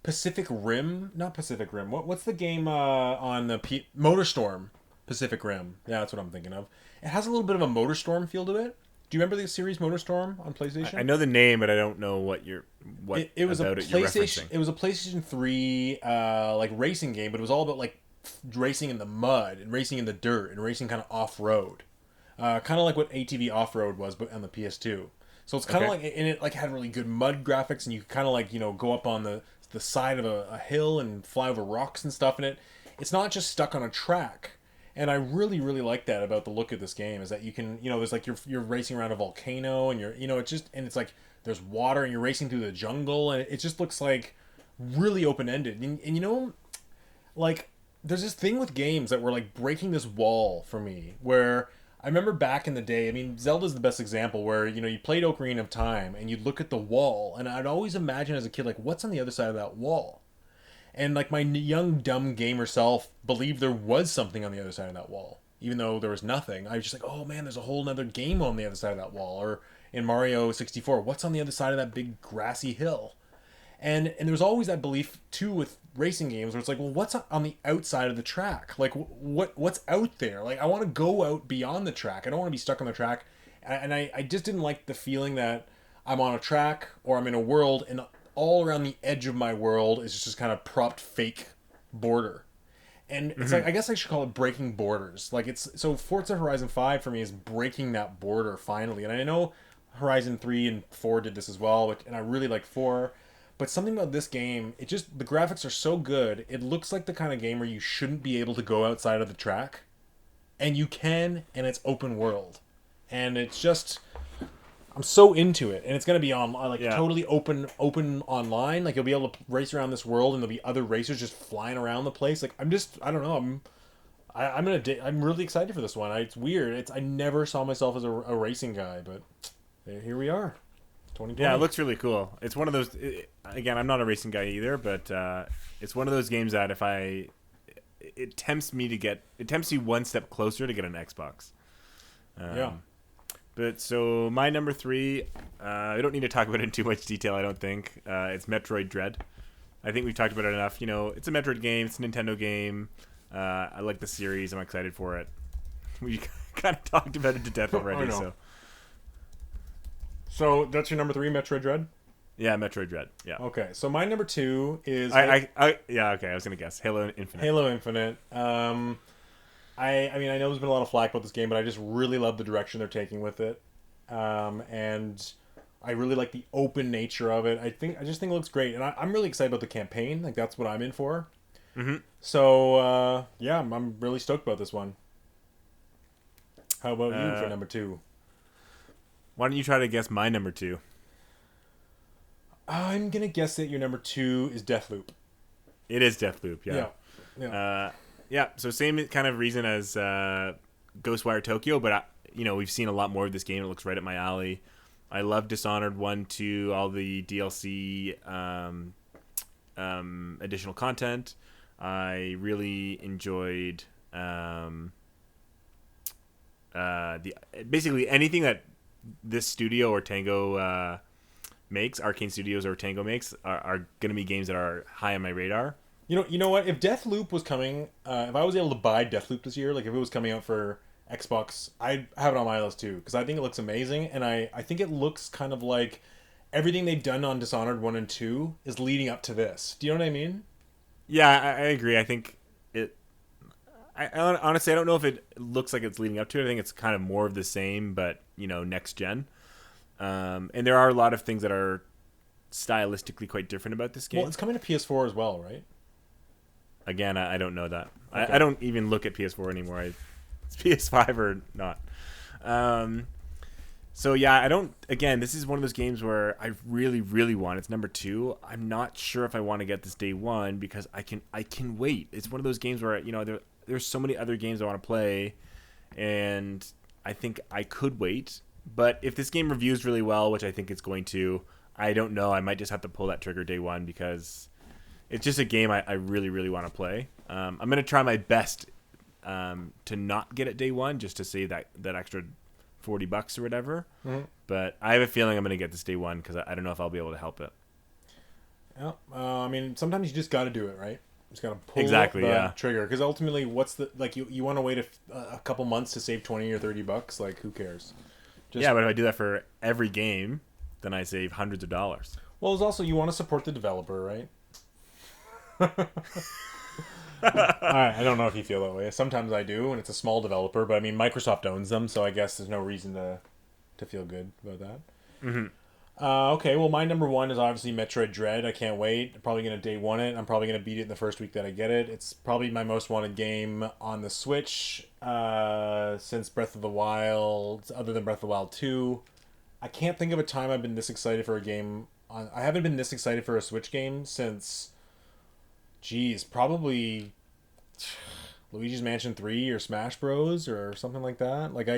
Speaker 1: Pacific Rim, not Pacific Rim. What's the game on the MotorStorm? Pacific Rim. Yeah, that's what I'm thinking of. It has a little bit of a MotorStorm feel to it. Do you remember the series MotorStorm on PlayStation?
Speaker 2: I know the name, but I don't know what
Speaker 1: It was a
Speaker 2: about it you're
Speaker 1: PlayStation.
Speaker 2: referencing.
Speaker 1: It was a PlayStation 3 like racing game, but it was all about like racing in the mud and racing in the dirt and racing kind of off road, kind of like what ATV Off Road was, but on the PS2. So it's kind of
Speaker 2: Okay.
Speaker 1: like, and it like had really good mud graphics, and you kind of like go up on the side of a hill and fly over rocks and stuff. And it's not just stuck on a track. And I really, really like that about the look of this game is that you can, there's like you're racing around a volcano and it just, and it's like there's water and you're racing through the jungle and it just looks like really open ended. And like there's this thing with games that were like breaking this wall for me where I remember back in the day, I mean, Zelda's the best example where, you played Ocarina of Time and you'd look at the wall and I'd always imagine as a kid, like, what's on the other side of that wall? And like my young dumb gamer self believed there was something on the other side of that wall, even though there was nothing. I was just like, oh man, there's a whole nother game on the other side of that wall. Or in Mario 64, what's on the other side of that big grassy hill? And there's always that belief too with racing games where it's like, well, what's on the outside of the track? Like what's out there? Like I want to go out beyond the track. I don't want to be stuck on the track. And I just didn't like the feeling that I'm on a track or I'm in a world and all around the edge of my world is just kind of propped fake border. And it's like I guess I should call it breaking borders. Like it's so Forza Horizon 5 for me is breaking that border finally. And I know Horizon 3 and 4 did this as well, and I really like 4. But something about this game, it just the graphics are so good. It looks like the kind of game where you shouldn't be able to go outside of the track, and you can, and it's open world. And it's just I'm so into it, and it's gonna be on like
Speaker 2: Yeah.
Speaker 1: totally open online. Like you'll be able to race around this world, and there'll be other racers just flying around the place. Like I don't know. I'm really excited for this one. It's weird. I never saw myself as a racing guy, but here we are, 2020.
Speaker 2: Yeah, it looks really cool. It's one of those. Again, I'm not a racing guy either, but it's one of those games that it tempts me one step closer to get an Xbox.
Speaker 1: Yeah.
Speaker 2: But so my number three, I don't need to talk about it in too much detail. I don't think it's Metroid Dread. I think we've talked about it enough. It's a Metroid game. It's a Nintendo game. I like the series. I'm excited for it. We kind of talked about it to death already.
Speaker 1: know.
Speaker 2: So
Speaker 1: So that's your number 3, Metroid Dread.
Speaker 2: yeah, Metroid Dread. Yeah.
Speaker 1: Okay, so my number 2 is
Speaker 2: Yeah. Okay, I was gonna guess Halo Infinite.
Speaker 1: Halo Infinite. I mean I know there's been a lot of flack about this game, but I just really love the direction they're taking with it, and I really like the open nature of it. I just think it looks great, and I'm really excited about the campaign. Like that's what I'm in for.
Speaker 2: Mm-hmm.
Speaker 1: So yeah, I'm really stoked about this one. How about you for number 2?
Speaker 2: Why don't you try to guess my number 2?
Speaker 1: I'm gonna guess that your number 2 is Deathloop.
Speaker 2: It is Deathloop.
Speaker 1: Yeah.
Speaker 2: Yeah. Yeah. So same kind of reason as Ghostwire Tokyo, but we've seen a lot more of this game. It looks right up my alley. I love Dishonored 1, 2, all the DLC additional content. I really enjoyed the basically anything that this studio or Tango makes, Arcane Studios or Tango makes, are going to be games that are high on my radar.
Speaker 1: You know what? If Deathloop was coming, if I was able to buy Deathloop this year, like if it was coming out for Xbox, I'd have it on my list too because I think it looks amazing, and I think it looks kind of like everything they've done on Dishonored 1 and 2 is leading up to this. Do you know what I mean?
Speaker 2: Yeah, I agree. I think it. Honestly, I don't know if it looks like it's leading up to it. I think it's kind of more of the same, but next gen. And there are a lot of things that are stylistically quite different about this game.
Speaker 1: Well, it's coming to PS4 as well, right?
Speaker 2: Again, I don't know that.
Speaker 1: Okay.
Speaker 2: I don't even look at PS4 anymore. It's PS5 or not. So yeah, I don't. Again, this is one of those games where I really, really want. It's number 2. I'm not sure if I want to get this day one because I can wait. It's one of those games where there's so many other games I want to play, and I think I could wait. But if this game reviews really well, which I think it's going to, I don't know. I might just have to pull that trigger day one because it's just a game I really, really want to play. I'm going to try my best to not get it day one just to save that extra $40 or whatever.
Speaker 1: Mm-hmm.
Speaker 2: But I have a feeling I'm going to get this day one because I don't know if I'll be able to help it.
Speaker 1: Yeah. I mean, sometimes you just got to do it, right? You just got to pull the trigger because ultimately, what's the like? You want to wait a couple months to save $20 or $30? Like, who cares?
Speaker 2: Yeah, but if I do that for every game, then I save hundreds of dollars.
Speaker 1: Well, it's also you want to support the developer, right? I don't know if you feel that way. Sometimes I do, and it's a small developer. But I mean, Microsoft owns them, so I guess there's no reason to feel good about that.
Speaker 2: Mm-hmm.
Speaker 1: Okay, well, my number 1 is obviously Metroid Dread. I can't wait. I'm probably going to day one it. I'm probably going to beat it in the first week that I get it. It's probably my most wanted game on the Switch since Breath of the Wild, other than Breath of the Wild 2. I can't think of a time I've been this excited for a game. I haven't been this excited for a Switch game since, probably Luigi's Mansion 3 or Smash Bros. Or something like that. Like,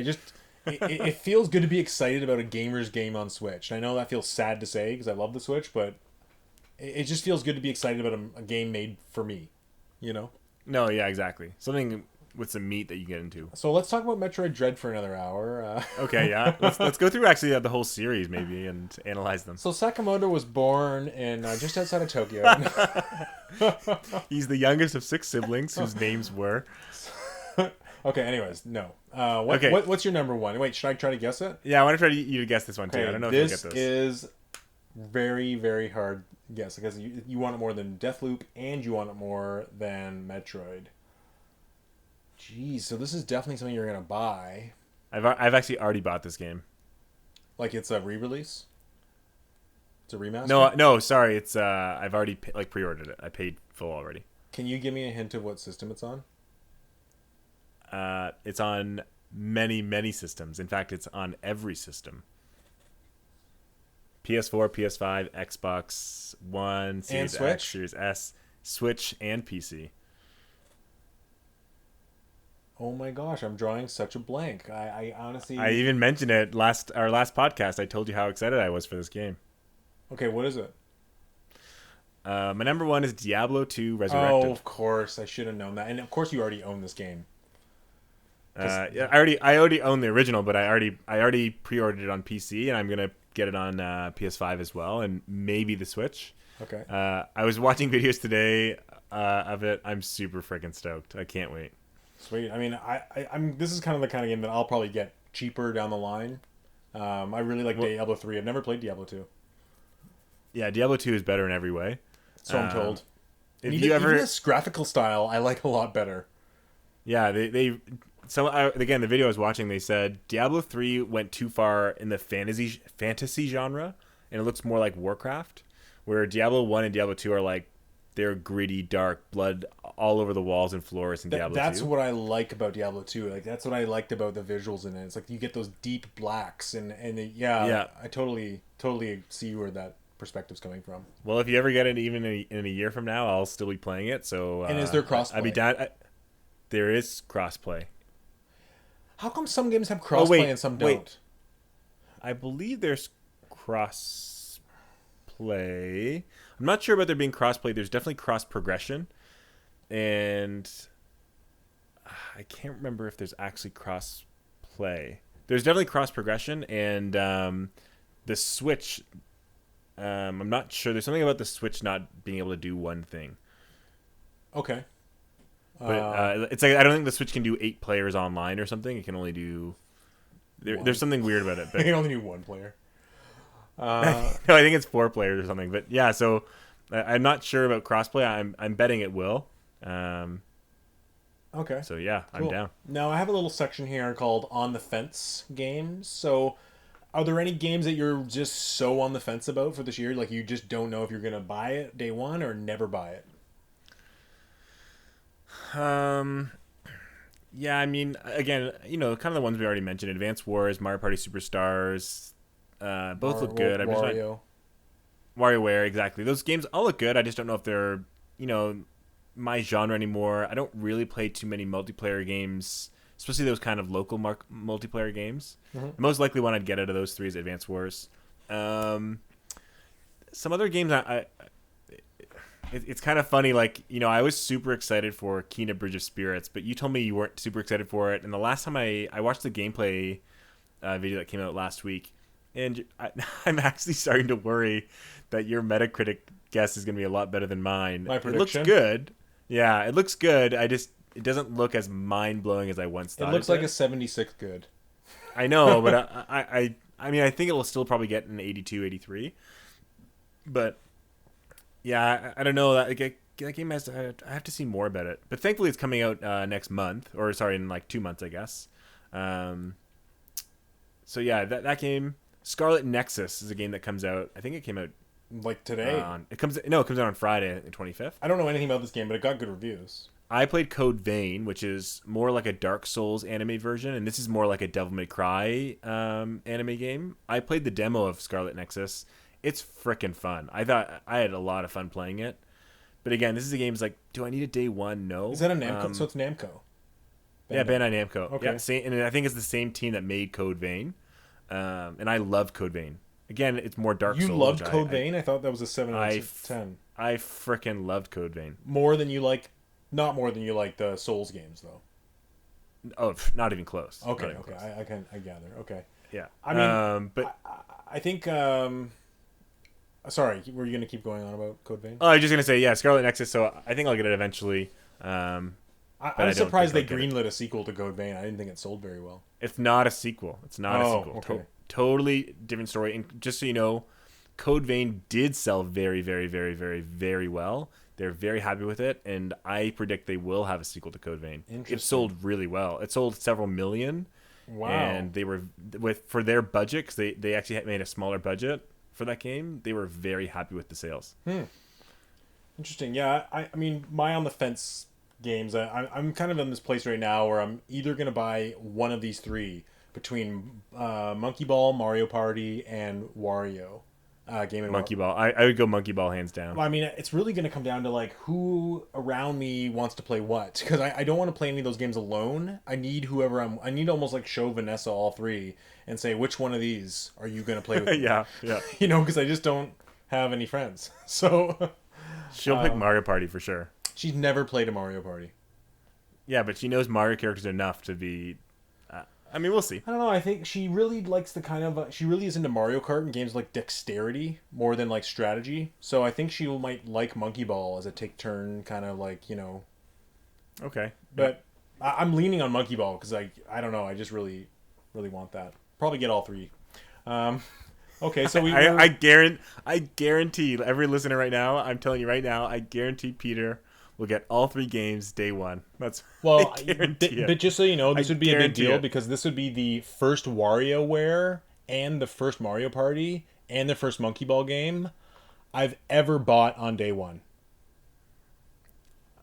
Speaker 1: it feels good to be excited about a gamer's game on Switch. And I know that feels sad to say because I love the Switch, but it just feels good to be excited about a game made for me,
Speaker 2: No, yeah, exactly. Something with some meat that you get into.
Speaker 1: So let's talk about Metroid Dread for another hour.
Speaker 2: Okay, yeah. Let's go through actually the whole series maybe and analyze them.
Speaker 1: So Sakamoto was born in just outside of Tokyo.
Speaker 2: He's the youngest of 6 siblings whose names were.
Speaker 1: Okay, anyways, no.
Speaker 2: Okay.
Speaker 1: What's your number 1? Wait, should I try to guess it?
Speaker 2: Yeah, I want to try you to guess this one too. I don't know if you'll get this.
Speaker 1: This is very, very hard guess because you want it more than Deathloop and you want it more than Metroid. Jeez, so this is definitely something you're gonna buy.
Speaker 2: I've actually already bought this game.
Speaker 1: Like it's a re-release? It's a remaster?
Speaker 2: No, sorry. It's I've already pre-ordered it. I paid full already.
Speaker 1: Can you give me a hint of what system it's on?
Speaker 2: It's on many, many systems. In fact, it's on every system. PS4, PS5, Xbox One, Series X, Series S, Switch, and PC.
Speaker 1: Oh my gosh, I'm drawing such a blank. I honestly...
Speaker 2: I even mentioned it our last podcast. I told you how excited I was for this game.
Speaker 1: Okay, what is it?
Speaker 2: My number 1 is Diablo 2 Resurrected.
Speaker 1: Oh, of course. I should have known that. And of course you already own this game.
Speaker 2: Yeah, I already own the original, but I already pre-ordered it on PC, and I'm gonna get it on PS5 as well, and maybe the Switch.
Speaker 1: Okay.
Speaker 2: I was watching videos today of it. I'm super freaking stoked. I can't wait.
Speaker 1: Sweet. I mean, I'm. This is kind of the kind of game that I'll probably get cheaper down the line. I really like Diablo 3. I've never played Diablo 2.
Speaker 2: Yeah, Diablo 2 is better in every way.
Speaker 1: So I'm told.
Speaker 2: Even
Speaker 1: this graphical style, I like a lot better.
Speaker 2: Yeah, again, the video I was watching, they said Diablo 3 went too far in the fantasy genre, and it looks more like Warcraft, where Diablo 1 and Diablo 2 are like, they're gritty, dark, blood all over the walls and floors in Diablo 2.
Speaker 1: That's what I like about Diablo 2. Like, that's what I liked about the visuals in it. It's like you get those deep blacks, and I totally see where that perspective's coming from.
Speaker 2: Well, if you ever get it even in a year from now, I'll still be playing it. So
Speaker 1: and is there crossplay?
Speaker 2: I'd be down. There is crossplay.
Speaker 1: How come some games have crossplay and some don't?
Speaker 2: I believe there's crossplay. I'm not sure about there being crossplay. There's definitely cross progression, and I can't remember if there's actually crossplay. There's definitely cross progression, and the Switch I'm not sure. There's something about the Switch not being able to do one thing.
Speaker 1: Okay.
Speaker 2: But it's like I don't think the Switch can do 8 players online or something. It can only do. There's
Speaker 1: One.
Speaker 2: something weird about it,
Speaker 1: I
Speaker 2: but
Speaker 1: can only do one player.
Speaker 2: no, I think it's 4 players or something. But yeah, so I'm not sure about crossplay. I'm betting it will.
Speaker 1: Okay.
Speaker 2: So yeah, I'm
Speaker 1: Cool.
Speaker 2: down.
Speaker 1: Now I have a little section here called "On the Fence" games. So, are there any games that you're just so on the fence about for this year? Like you just don't know if you're gonna buy it day one or never buy it.
Speaker 2: Um, yeah, I mean, again, kind of the ones we already mentioned: Advance Wars, Mario Party Superstars. Both look good. I'm just not
Speaker 1: Wario.
Speaker 2: WarioWare, exactly. Those games all look good. I just don't know if they're, my genre anymore. I don't really play too many multiplayer games, especially those kind of local multiplayer games.
Speaker 1: Mm-hmm.
Speaker 2: The most likely one I'd get out of those three is Advance Wars. Some other games it's kind of funny. Like, I was super excited for Kena Bridge of Spirits, but you told me you weren't super excited for it. And the last time I watched the gameplay video that came out last week, and I'm actually starting to worry that your Metacritic guess is going to be a lot better than mine.
Speaker 1: My
Speaker 2: It looks
Speaker 1: prediction.
Speaker 2: good. Yeah, it looks good. It doesn't look as mind blowing as I once
Speaker 1: It
Speaker 2: thought.
Speaker 1: looks like
Speaker 2: did.
Speaker 1: a 76 good.
Speaker 2: I know, but I mean, I think it will still probably get an 82, 83. But yeah, I don't know. That game has. I have to see more about it. But thankfully, it's coming out next month, or sorry, in like 2 months, I guess. So yeah, that game, Scarlet Nexus, is a game that comes out. I think it came out
Speaker 1: Like today.
Speaker 2: it comes out on Friday, the 25th.
Speaker 1: I don't know anything about this game, but it got good reviews.
Speaker 2: I played Code Vein, which is more like a Dark Souls anime version, and this is more like a Devil May Cry anime game. I played the demo of Scarlet Nexus. It's freaking fun. I thought I had a lot of fun playing it. But again, this is a game. Is like, do I need a day one? No.
Speaker 1: Is that a Namco? So it's Namco.
Speaker 2: Yeah, Bandai Namco.
Speaker 1: Okay.
Speaker 2: Yeah, same, and I think it's the same team that made Code Vein. And I love Code Vein. Again, it's more Dark Souls.
Speaker 1: You loved
Speaker 2: which
Speaker 1: Code Vein? I thought that was a 7 out
Speaker 2: I
Speaker 1: of 10.
Speaker 2: I freaking loved Code Vein.
Speaker 1: More than you like, not more than you like the Souls games, though.
Speaker 2: Oh, not even close.
Speaker 1: Okay,
Speaker 2: Not even
Speaker 1: okay,
Speaker 2: close.
Speaker 1: I gather. Okay,
Speaker 2: Yeah.
Speaker 1: I mean,
Speaker 2: but
Speaker 1: I think. Sorry, were you gonna keep going on about Code Vein?
Speaker 2: I was just gonna say, yeah, Scarlet Nexus. So I think I'll get it eventually.
Speaker 1: I'm
Speaker 2: I don't
Speaker 1: surprised they
Speaker 2: think I'll get
Speaker 1: greenlit a sequel to Code Vein. I didn't think it sold very well.
Speaker 2: It's not a sequel. It's not a
Speaker 1: Oh,
Speaker 2: sequel.
Speaker 1: okay.
Speaker 2: Totally different story. And just so you know, Code Vein did sell very, very, very, very, very well. They're very happy with it, and I predict they will have a sequel to Code Vein.
Speaker 1: Interesting.
Speaker 2: It sold really well. It sold several million.
Speaker 1: Wow.
Speaker 2: And they were for their budget, because they actually had made a smaller budget for that game. They were very happy with the sales.
Speaker 1: Interesting. Yeah, I mean, my on the fence games. I'm kind of in this place right now where I'm either gonna buy one of these three between Monkey Ball, Mario Party, and Wario. Game and
Speaker 2: Monkey Ball. I would go Monkey Ball hands down.
Speaker 1: Well, I mean, it's really going to come down to like who around me wants to play what, because I don't want to play any of those games alone. I need whoever I need to almost like show Vanessa all three and say which one of these are you going to play with?
Speaker 2: yeah.
Speaker 1: Because I just don't have any friends. So
Speaker 2: She'll pick Mario Party for sure.
Speaker 1: she's never played a Mario Party.
Speaker 2: Yeah, but she knows Mario characters enough to be. I mean, we'll see.
Speaker 1: I don't know. I think she really likes the kind of she really is into Mario Kart and games like dexterity more than like strategy. So I think she might like Monkey Ball as a take turn kind of like
Speaker 2: Okay.
Speaker 1: But I'm leaning on Monkey Ball because I don't know. I just really want that. Probably get all three. Okay, so
Speaker 2: I guarantee every listener right now. I'm telling you right now. I guarantee Peter will get all 3 games day one. That's
Speaker 1: well,
Speaker 2: I guarantee it.
Speaker 1: but just so you know, this
Speaker 2: I
Speaker 1: would be a big
Speaker 2: guarantee
Speaker 1: deal
Speaker 2: it.
Speaker 1: because this would be the first WarioWare and the first Mario Party and the first Monkey Ball game I've ever bought on day one.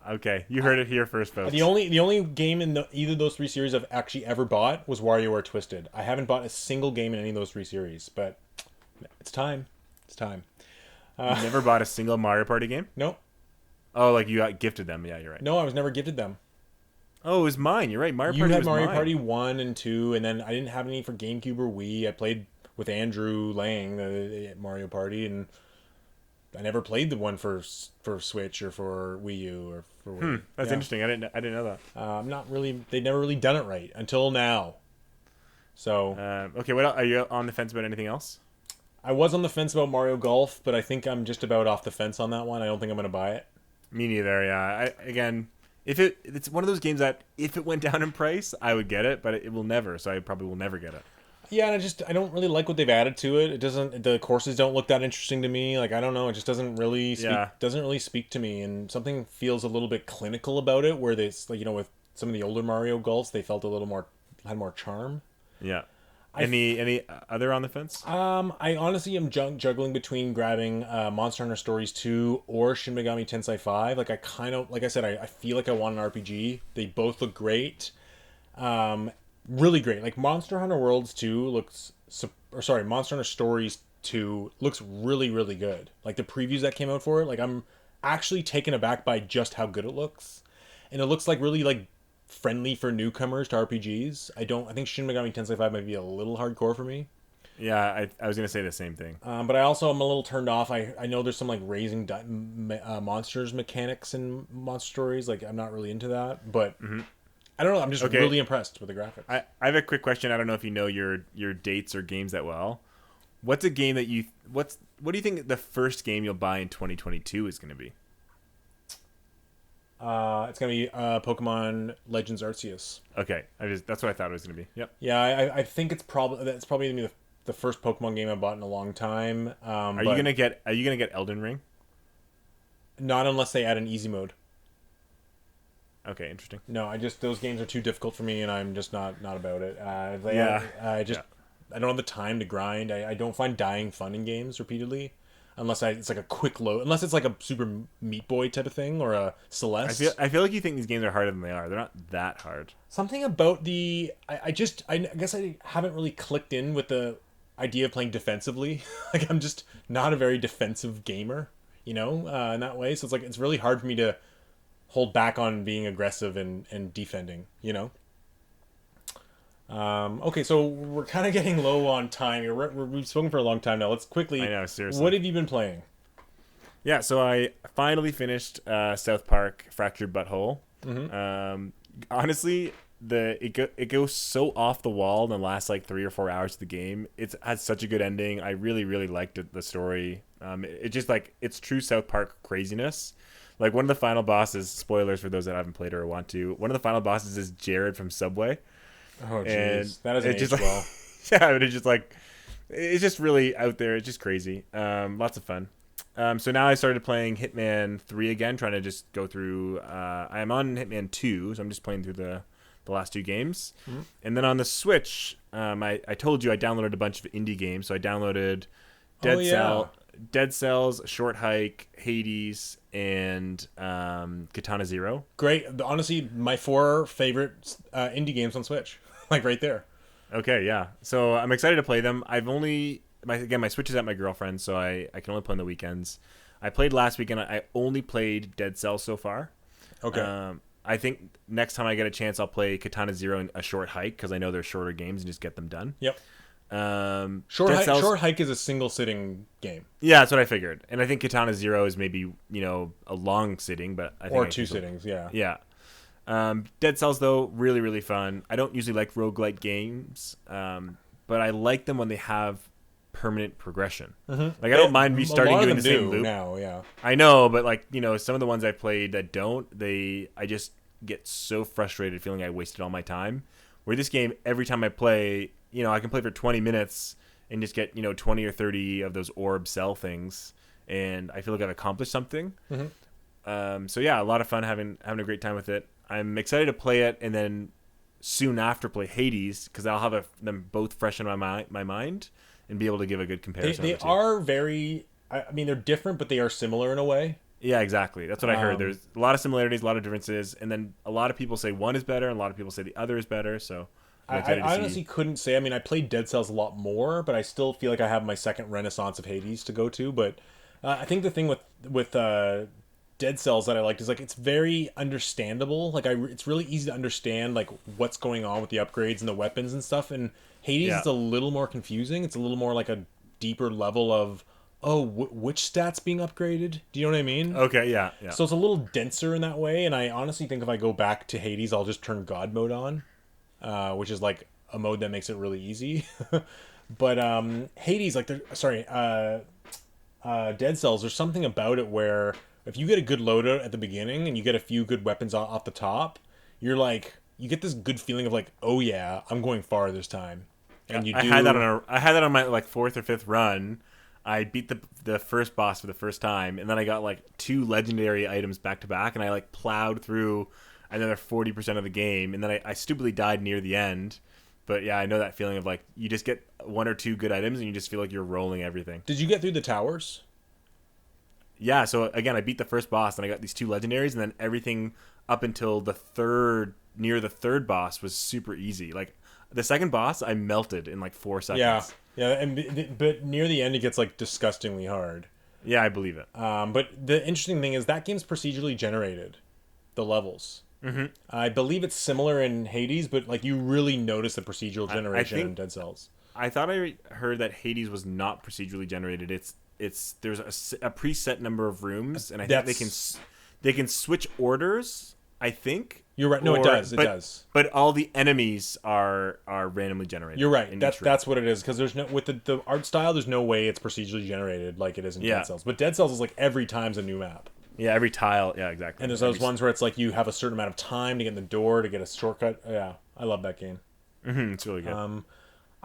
Speaker 2: Okay, you heard it here first, folks.
Speaker 1: The only game in either of those 3 series I've actually ever bought was WarioWare Twisted. I haven't bought a single game in any of those 3 series, but it's time. It's time.
Speaker 2: You've never bought a single Mario Party game?
Speaker 1: Nope.
Speaker 2: Oh, like you got gifted them? Yeah, you're right.
Speaker 1: No, I was never gifted them.
Speaker 2: Oh, it was mine. You're right. Mario
Speaker 1: You
Speaker 2: Party
Speaker 1: had
Speaker 2: was
Speaker 1: Mario
Speaker 2: mine.
Speaker 1: Party 1 and 2, and then I didn't have any for GameCube or Wii. I played with Andrew Lang, the Mario Party, and I never played the one for Switch or for Wii U or for Wii.
Speaker 2: That's
Speaker 1: Yeah.
Speaker 2: interesting. I didn't know that.
Speaker 1: I'm not really. They've never really done it right until now. So
Speaker 2: Okay, what else? Are you on the fence about anything else?
Speaker 1: I was on the fence about Mario Golf, but I think I'm just about off the fence on that one. I don't think I'm going to buy it.
Speaker 2: Me neither. Yeah. Again, if it's one of those games that if it went down in price, I would get it, but it will never. So I probably will never get it.
Speaker 1: Yeah, and I don't really like what they've added to it. It doesn't the courses don't look that interesting to me. Like I don't know, it just
Speaker 2: Yeah.
Speaker 1: doesn't really speak to me, and something feels a little bit clinical about it where they like with some of the older Mario Golfs, they felt a little more had more charm.
Speaker 2: Yeah.
Speaker 1: I
Speaker 2: Any other on the fence?
Speaker 1: I honestly am juggling between grabbing Monster Hunter Stories 2 or Shin Megami Tensei 5. Like I kind of like I said I feel like I want an RPG. They both look great. Um, really great. Like Monster Hunter Worlds 2 Monster Hunter Stories 2 looks really really good. Like the previews that came out for it, like I'm actually taken aback by just how good it looks. And it looks like really like friendly for newcomers to RPGs. I think Shin Megami Tensei 5 might be a little hardcore for me.
Speaker 2: Yeah, I was gonna say the same thing.
Speaker 1: But I also am a little turned off. I know there's some like raising monsters mechanics in Monster Stories. Like I'm not really into that, but I don't know. I'm just
Speaker 2: Okay.
Speaker 1: really impressed with the graphics.
Speaker 2: I have a quick question. I don't know if you know your dates or games that well. What's a game that what do you think the first game you'll buy in 2022 is going to be?
Speaker 1: It's gonna be Pokemon Legends Arceus.
Speaker 2: Okay, that's what I thought it was going to be. Yep.
Speaker 1: Yeah, I think that's probably gonna be the first Pokemon game I bought in a long time.
Speaker 2: Are you gonna get Elden Ring?
Speaker 1: Not unless they add an easy mode.
Speaker 2: Okay, interesting.
Speaker 1: No, those games are too difficult for me, and I'm just not about it.
Speaker 2: Yeah.
Speaker 1: Yeah. I don't have the time to grind. I don't find dying fun in games repeatedly, unless it's like a quick load. Unless it's like a Super Meat Boy type of thing or a Celeste.
Speaker 2: I feel like you think these games are harder than they are. They're not that hard.
Speaker 1: Something about I guess I haven't really clicked in with the idea of playing defensively. Like I'm just not a very defensive gamer, in that way. So it's really hard for me to hold back on being aggressive and defending, Okay, so we're kind of getting low on time here. We've spoken for a long time now. Let's quickly.
Speaker 2: I know, seriously.
Speaker 1: What have you been playing?
Speaker 2: Yeah, so I finally finished South Park Fractured Butthole. Honestly, it goes so off the wall in the last like 3 or 4 hours of the game. It has such a good ending. I really really liked the story. It just like it's true South Park craziness. Like one of the final bosses, spoilers for those that haven't played or want to. One of the final bosses is Jared from Subway.
Speaker 1: Oh jeez, that doesn't age
Speaker 2: like,
Speaker 1: well.
Speaker 2: Yeah, but it's just really out there. It's just crazy. Lots of fun. So now I started playing Hitman 3 again, trying to just go through. I am on Hitman 2, so I'm just playing through the last 2 games. And then on the Switch, I told you I downloaded a bunch of indie games. So I downloaded Dead Cells, Short Hike, Hades, and Katana Zero.
Speaker 1: Great. Honestly, my 4 favorite indie games on Switch, like right there.
Speaker 2: Okay, yeah. So I'm excited to play them. My Switch is at my girlfriend's, so I can only play on the weekends. I played last weekend. I only played Dead Cells so far.
Speaker 1: Okay.
Speaker 2: I think next time I get a chance, I'll play Katana Zero and a Short Hike because I know they're shorter games and just get them done.
Speaker 1: Yep.
Speaker 2: Short
Speaker 1: Hike is a single sitting game.
Speaker 2: Yeah, that's what I figured. And I think Katana Zero is maybe a long sitting, but I think
Speaker 1: or 2 sittings. Yeah.
Speaker 2: Yeah. Dead Cells though, really really fun. I don't usually like roguelike games, but I like them when they have permanent progression. Like I don't mind restarting doing the same loop
Speaker 1: now. Yeah.
Speaker 2: I know, but like some of the ones I played that don't, I just get so frustrated feeling I wasted all my time. Where this game, every time I play, I can play for 20 minutes and just get 20 or 30 of those orb cell things, and I feel like I've accomplished something. So yeah, a lot of fun having a great time with it. I'm excited to play it and then soon after play Hades because I'll have them both fresh in my mind and be able to give a good comparison.
Speaker 1: They are very. I mean, they're different, but they are similar in a way.
Speaker 2: Yeah, exactly. That's what I heard. There's a lot of similarities, a lot of differences, and then a lot of people say one is better, and a lot of people say the other is better. So
Speaker 1: I honestly couldn't say. I mean, I played Dead Cells a lot more, but I still feel like I have my second renaissance of Hades to go to. But I think the thing with Dead Cells that I liked is like it's very understandable. Like it's really easy to understand like what's going on with the upgrades and the weapons and stuff. And Hades is a little more confusing. It's a little more like a deeper level of which stats being upgraded. Do you know what I mean?
Speaker 2: Okay, yeah.
Speaker 1: So it's a little denser in that way. And I honestly think if I go back to Hades, I'll just turn God mode on, which is like a mode that makes it really easy. But Hades, like, Dead Cells, there's something about it where if you get a good loadout at the beginning and you get a few good weapons off the top, you're like, you get this good feeling of like, oh yeah, I'm going far this time. And you do.
Speaker 2: I had that on my like fourth or fifth run. I beat the first boss for the first time, and then I got like two legendary items back to back, and I like plowed through another 40% of the game, and then I stupidly died near the end. But yeah, I know that feeling of like you just get one or two good items, and you just feel like you're rolling everything.
Speaker 1: Did you get through the towers?
Speaker 2: Yeah, so again, I beat the first boss, and I got these two legendaries, and then everything up until near the third boss was super easy. Like the second boss, I melted in like 4 seconds.
Speaker 1: Yeah, yeah, but near the end it gets like disgustingly hard.
Speaker 2: Yeah, I believe it.
Speaker 1: But the interesting thing is that game's procedurally generated, the levels.
Speaker 2: Mm-hmm.
Speaker 1: I believe it's similar in Hades, but like you really notice the procedural generation in
Speaker 2: think
Speaker 1: Dead Cells.
Speaker 2: I thought I heard that Hades was not procedurally generated. It's there's a preset number of rooms, and I think they can switch orders. I think
Speaker 1: You're right. No, it does. It does.
Speaker 2: But all the enemies are randomly generated.
Speaker 1: You're right. That's what it is. Because there's no with the art style. There's no way it's procedurally generated like it is in Dead Cells. But Dead Cells is like every time's a new map.
Speaker 2: Yeah, every tile. Yeah, exactly.
Speaker 1: And there's those ones where it's like you have a certain amount of time to get in the door to get a shortcut. Yeah, I love that game.
Speaker 2: It's really good.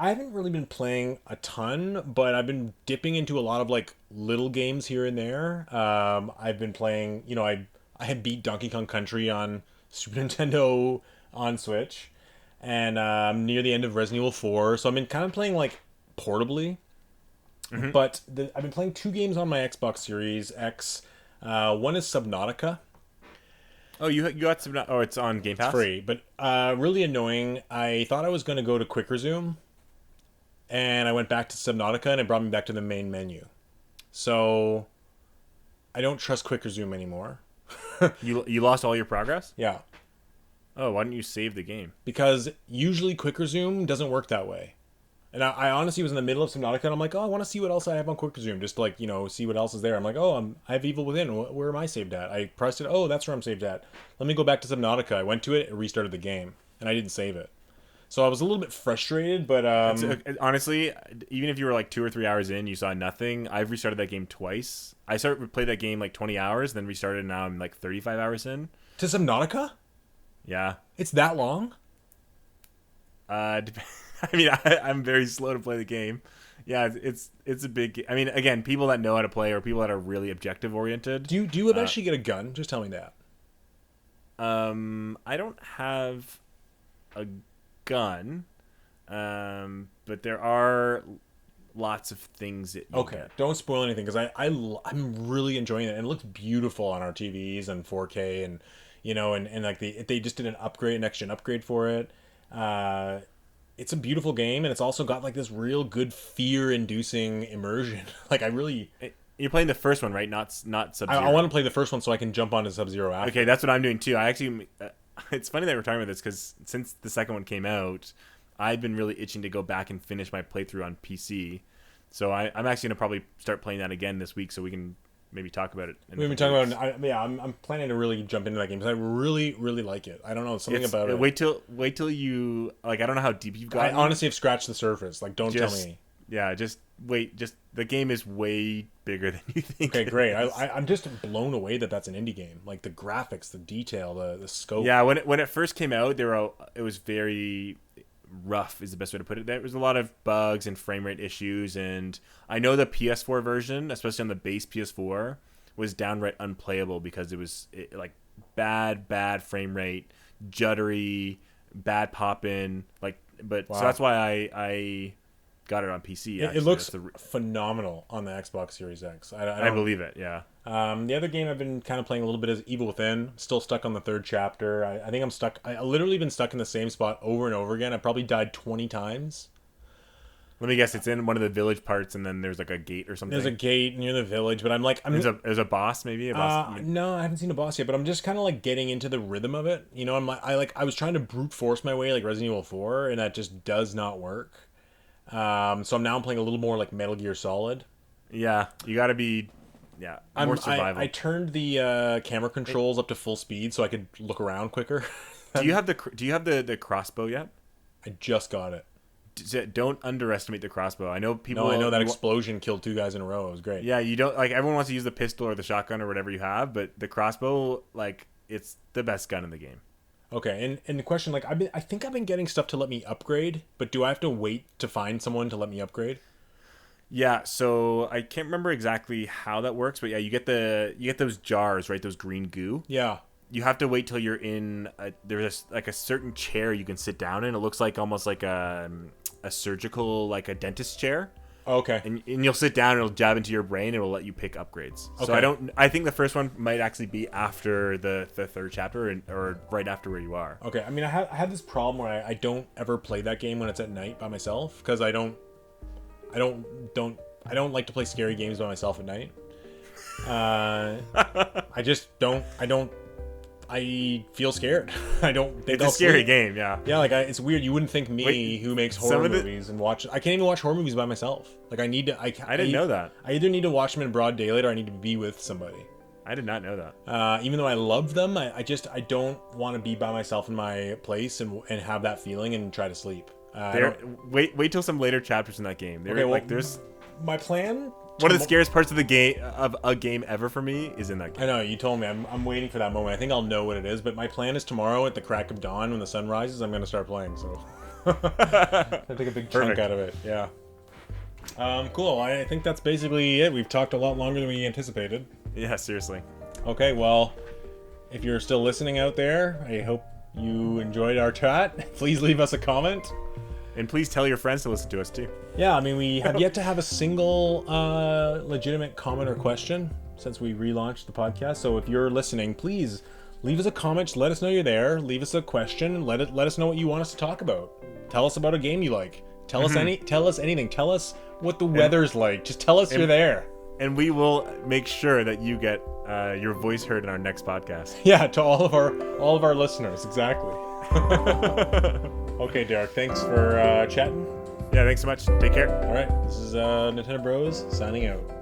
Speaker 1: I haven't really been playing a ton, but I've been dipping into a lot of like little games here and there. I've been playing, I had beat Donkey Kong Country on Super Nintendo on Switch, and I'm near the end of Resident Evil 4, so I've been kind of playing like portably. But I've been playing two games on my Xbox Series X. One is Subnautica.
Speaker 2: Oh, you got some? Oh, it's on Game Pass.
Speaker 1: It's free, but really annoying. I thought I was going to go to Quick Resume, and I went back to Subnautica, and it brought me back to the main menu. So I don't trust Quick Resume anymore.
Speaker 2: You lost all your progress?
Speaker 1: Yeah,
Speaker 2: Oh, why didn't you save the game?
Speaker 1: because usually Quick Resume doesn't work that way. And I honestly was in the middle of Subnautica, and I'm like, oh, I want to see what else I have on Quick Resume, just to, like, see what else is there. I'm like, oh, I have Evil Within. Where am I saved at? I pressed it. Oh, that's where I'm saved at. Let me go back to Subnautica. I went to it, it restarted the game, and I didn't save it. So I was a little bit frustrated, but
Speaker 2: Honestly, even if you were like 2 or 3 hours in, you saw nothing. I've restarted that game twice. I played that game like 20 hours, then restarted, and now I'm like 35 hours in.
Speaker 1: to Subnautica,
Speaker 2: Yeah.
Speaker 1: it's that long.
Speaker 2: I mean, I'm very slow to play the game. Yeah, it's a big. I mean, again, people that know how to play or people that are really objective oriented.
Speaker 1: Do you eventually get a gun? Just tell me that.
Speaker 2: I don't have a gun, but there are lots of things that you
Speaker 1: Okay,
Speaker 2: get.
Speaker 1: don't spoil anything because I'm really enjoying it, and it looks beautiful on our TVs and 4K, and and like they just did an next gen upgrade for it. It's a beautiful game, and it's also got like this real good fear-inducing immersion. Like I really,
Speaker 2: You're playing the first one, right? Not Sub-Zero.
Speaker 1: I want to play the first one so I can jump onto Sub-Zero after.
Speaker 2: Okay, that's what I'm doing too. I actually, it's funny that we're talking about this because since the second one came out, I've been really itching to go back and finish my playthrough on PC. So I'm actually gonna probably start playing that again this week, so we can maybe talk about it.
Speaker 1: We've been talking about. I'm planning to really jump into that game because I really, really like it. I don't know something about it.
Speaker 2: Wait till you like. I don't know how deep you've
Speaker 1: I
Speaker 2: gotten.
Speaker 1: honestly have scratched the surface. Like, don't tell me.
Speaker 2: Yeah, just wait. Just the game is way bigger than you think.
Speaker 1: Okay, great. I'm just blown away that that's an indie game. Like the graphics, the detail, the scope.
Speaker 2: Yeah, when it first came out, it was very rough is the best way to put it. There was a lot of bugs and frame rate issues, and I know the PS4 version, especially on the base PS4, was downright unplayable because it was like bad frame rate, juddery, bad pop in, like. But
Speaker 1: Wow.
Speaker 2: so that's why I got it on PC.
Speaker 1: It looks phenomenal on the Xbox Series X.
Speaker 2: I believe it. Yeah.
Speaker 1: The other game I've been kind of playing a little bit is Evil Within. Still stuck on the third chapter. I think I'm stuck. I literally been stuck in the same spot over and over again. I probably died 20 times.
Speaker 2: Let me guess. It's in one of the village parts, and then there's like a gate or something.
Speaker 1: There's a gate near the village, but
Speaker 2: There's a boss, maybe a boss.
Speaker 1: No, I haven't seen a boss yet, but I'm just kind of like getting into the rhythm of it. I was trying to brute force my way like Resident Evil 4, and that just does not work. So I'm playing a little more like Metal Gear Solid.
Speaker 2: Yeah, you got to be. Yeah, more survival.
Speaker 1: I turned the camera controls up to full speed so I could look around quicker.
Speaker 2: Do you have the crossbow yet?
Speaker 1: I just got it.
Speaker 2: don't underestimate the crossbow. I know people.
Speaker 1: No, I know that explosion killed 2 guys in a row. It was great.
Speaker 2: Yeah, you don't like everyone wants to use the pistol or the shotgun or whatever you have, but the crossbow, like, it's the best gun in the game.
Speaker 1: Okay, and the question, like, I think I've been getting stuff to let me upgrade, but do I have to wait to find someone to let me upgrade?
Speaker 2: Yeah, so I can't remember exactly how that works, but yeah, you get those jars, right? Those green goo.
Speaker 1: Yeah.
Speaker 2: You have to wait till you're in. There's like a certain chair you can sit down in. It looks like almost like a surgical, like a dentist chair.
Speaker 1: Okay.
Speaker 2: And you'll sit down, and it'll jab into your brain, and it'll let you pick upgrades.
Speaker 1: Okay.
Speaker 2: So I think the first one might actually be after the third chapter, or right after where you are.
Speaker 1: Okay, I mean, I have this problem where I don't ever play that game when it's at night by myself, because I don't like to play scary games by myself at night. I just don't. I feel scared. I don't think
Speaker 2: It's a scary game, yeah.
Speaker 1: Yeah, like it's weird. You wouldn't think me, who makes horror movies and watch. I can't even watch horror movies by myself. Like I need to. I
Speaker 2: didn't know that.
Speaker 1: I either need to watch them in broad daylight or I need to be with somebody.
Speaker 2: I did not know that.
Speaker 1: Even though I love them, I don't want to be by myself in my place and have that feeling and try to sleep.
Speaker 2: Wait till some later chapters in that game. There's
Speaker 1: my plan.
Speaker 2: One of the scariest parts of the game of a game ever for me is in that game.
Speaker 1: I know, you told me. I'm waiting for that moment. I think I'll know what it is, but my plan is tomorrow at the crack of dawn when the sun rises, I'm going to start playing. So I take a big chunk out of it. Yeah. Cool. I think that's basically it. We've talked a lot longer than we anticipated.
Speaker 2: Yeah, seriously.
Speaker 1: Okay, well, if you're still listening out there, I hope you enjoyed our chat. Please leave us a comment.
Speaker 2: And please tell your friends to listen to us too.
Speaker 1: Yeah, I mean, we have yet to have a single legitimate comment or question since we relaunched the podcast. So if you're listening, please leave us a comment. Let us know you're there. Leave us a question. Let us know what you want us to talk about. Tell us about a game you like. Tell us anything. Tell us what the weather's like. Just tell us you're there.
Speaker 2: And we will make sure that you get your voice heard in our next podcast.
Speaker 1: Yeah, to all of our listeners, exactly. Okay, Derek, thanks for chatting.
Speaker 2: Yeah, thanks so much. Take care.
Speaker 1: All right, this is Nintendo Bros signing out.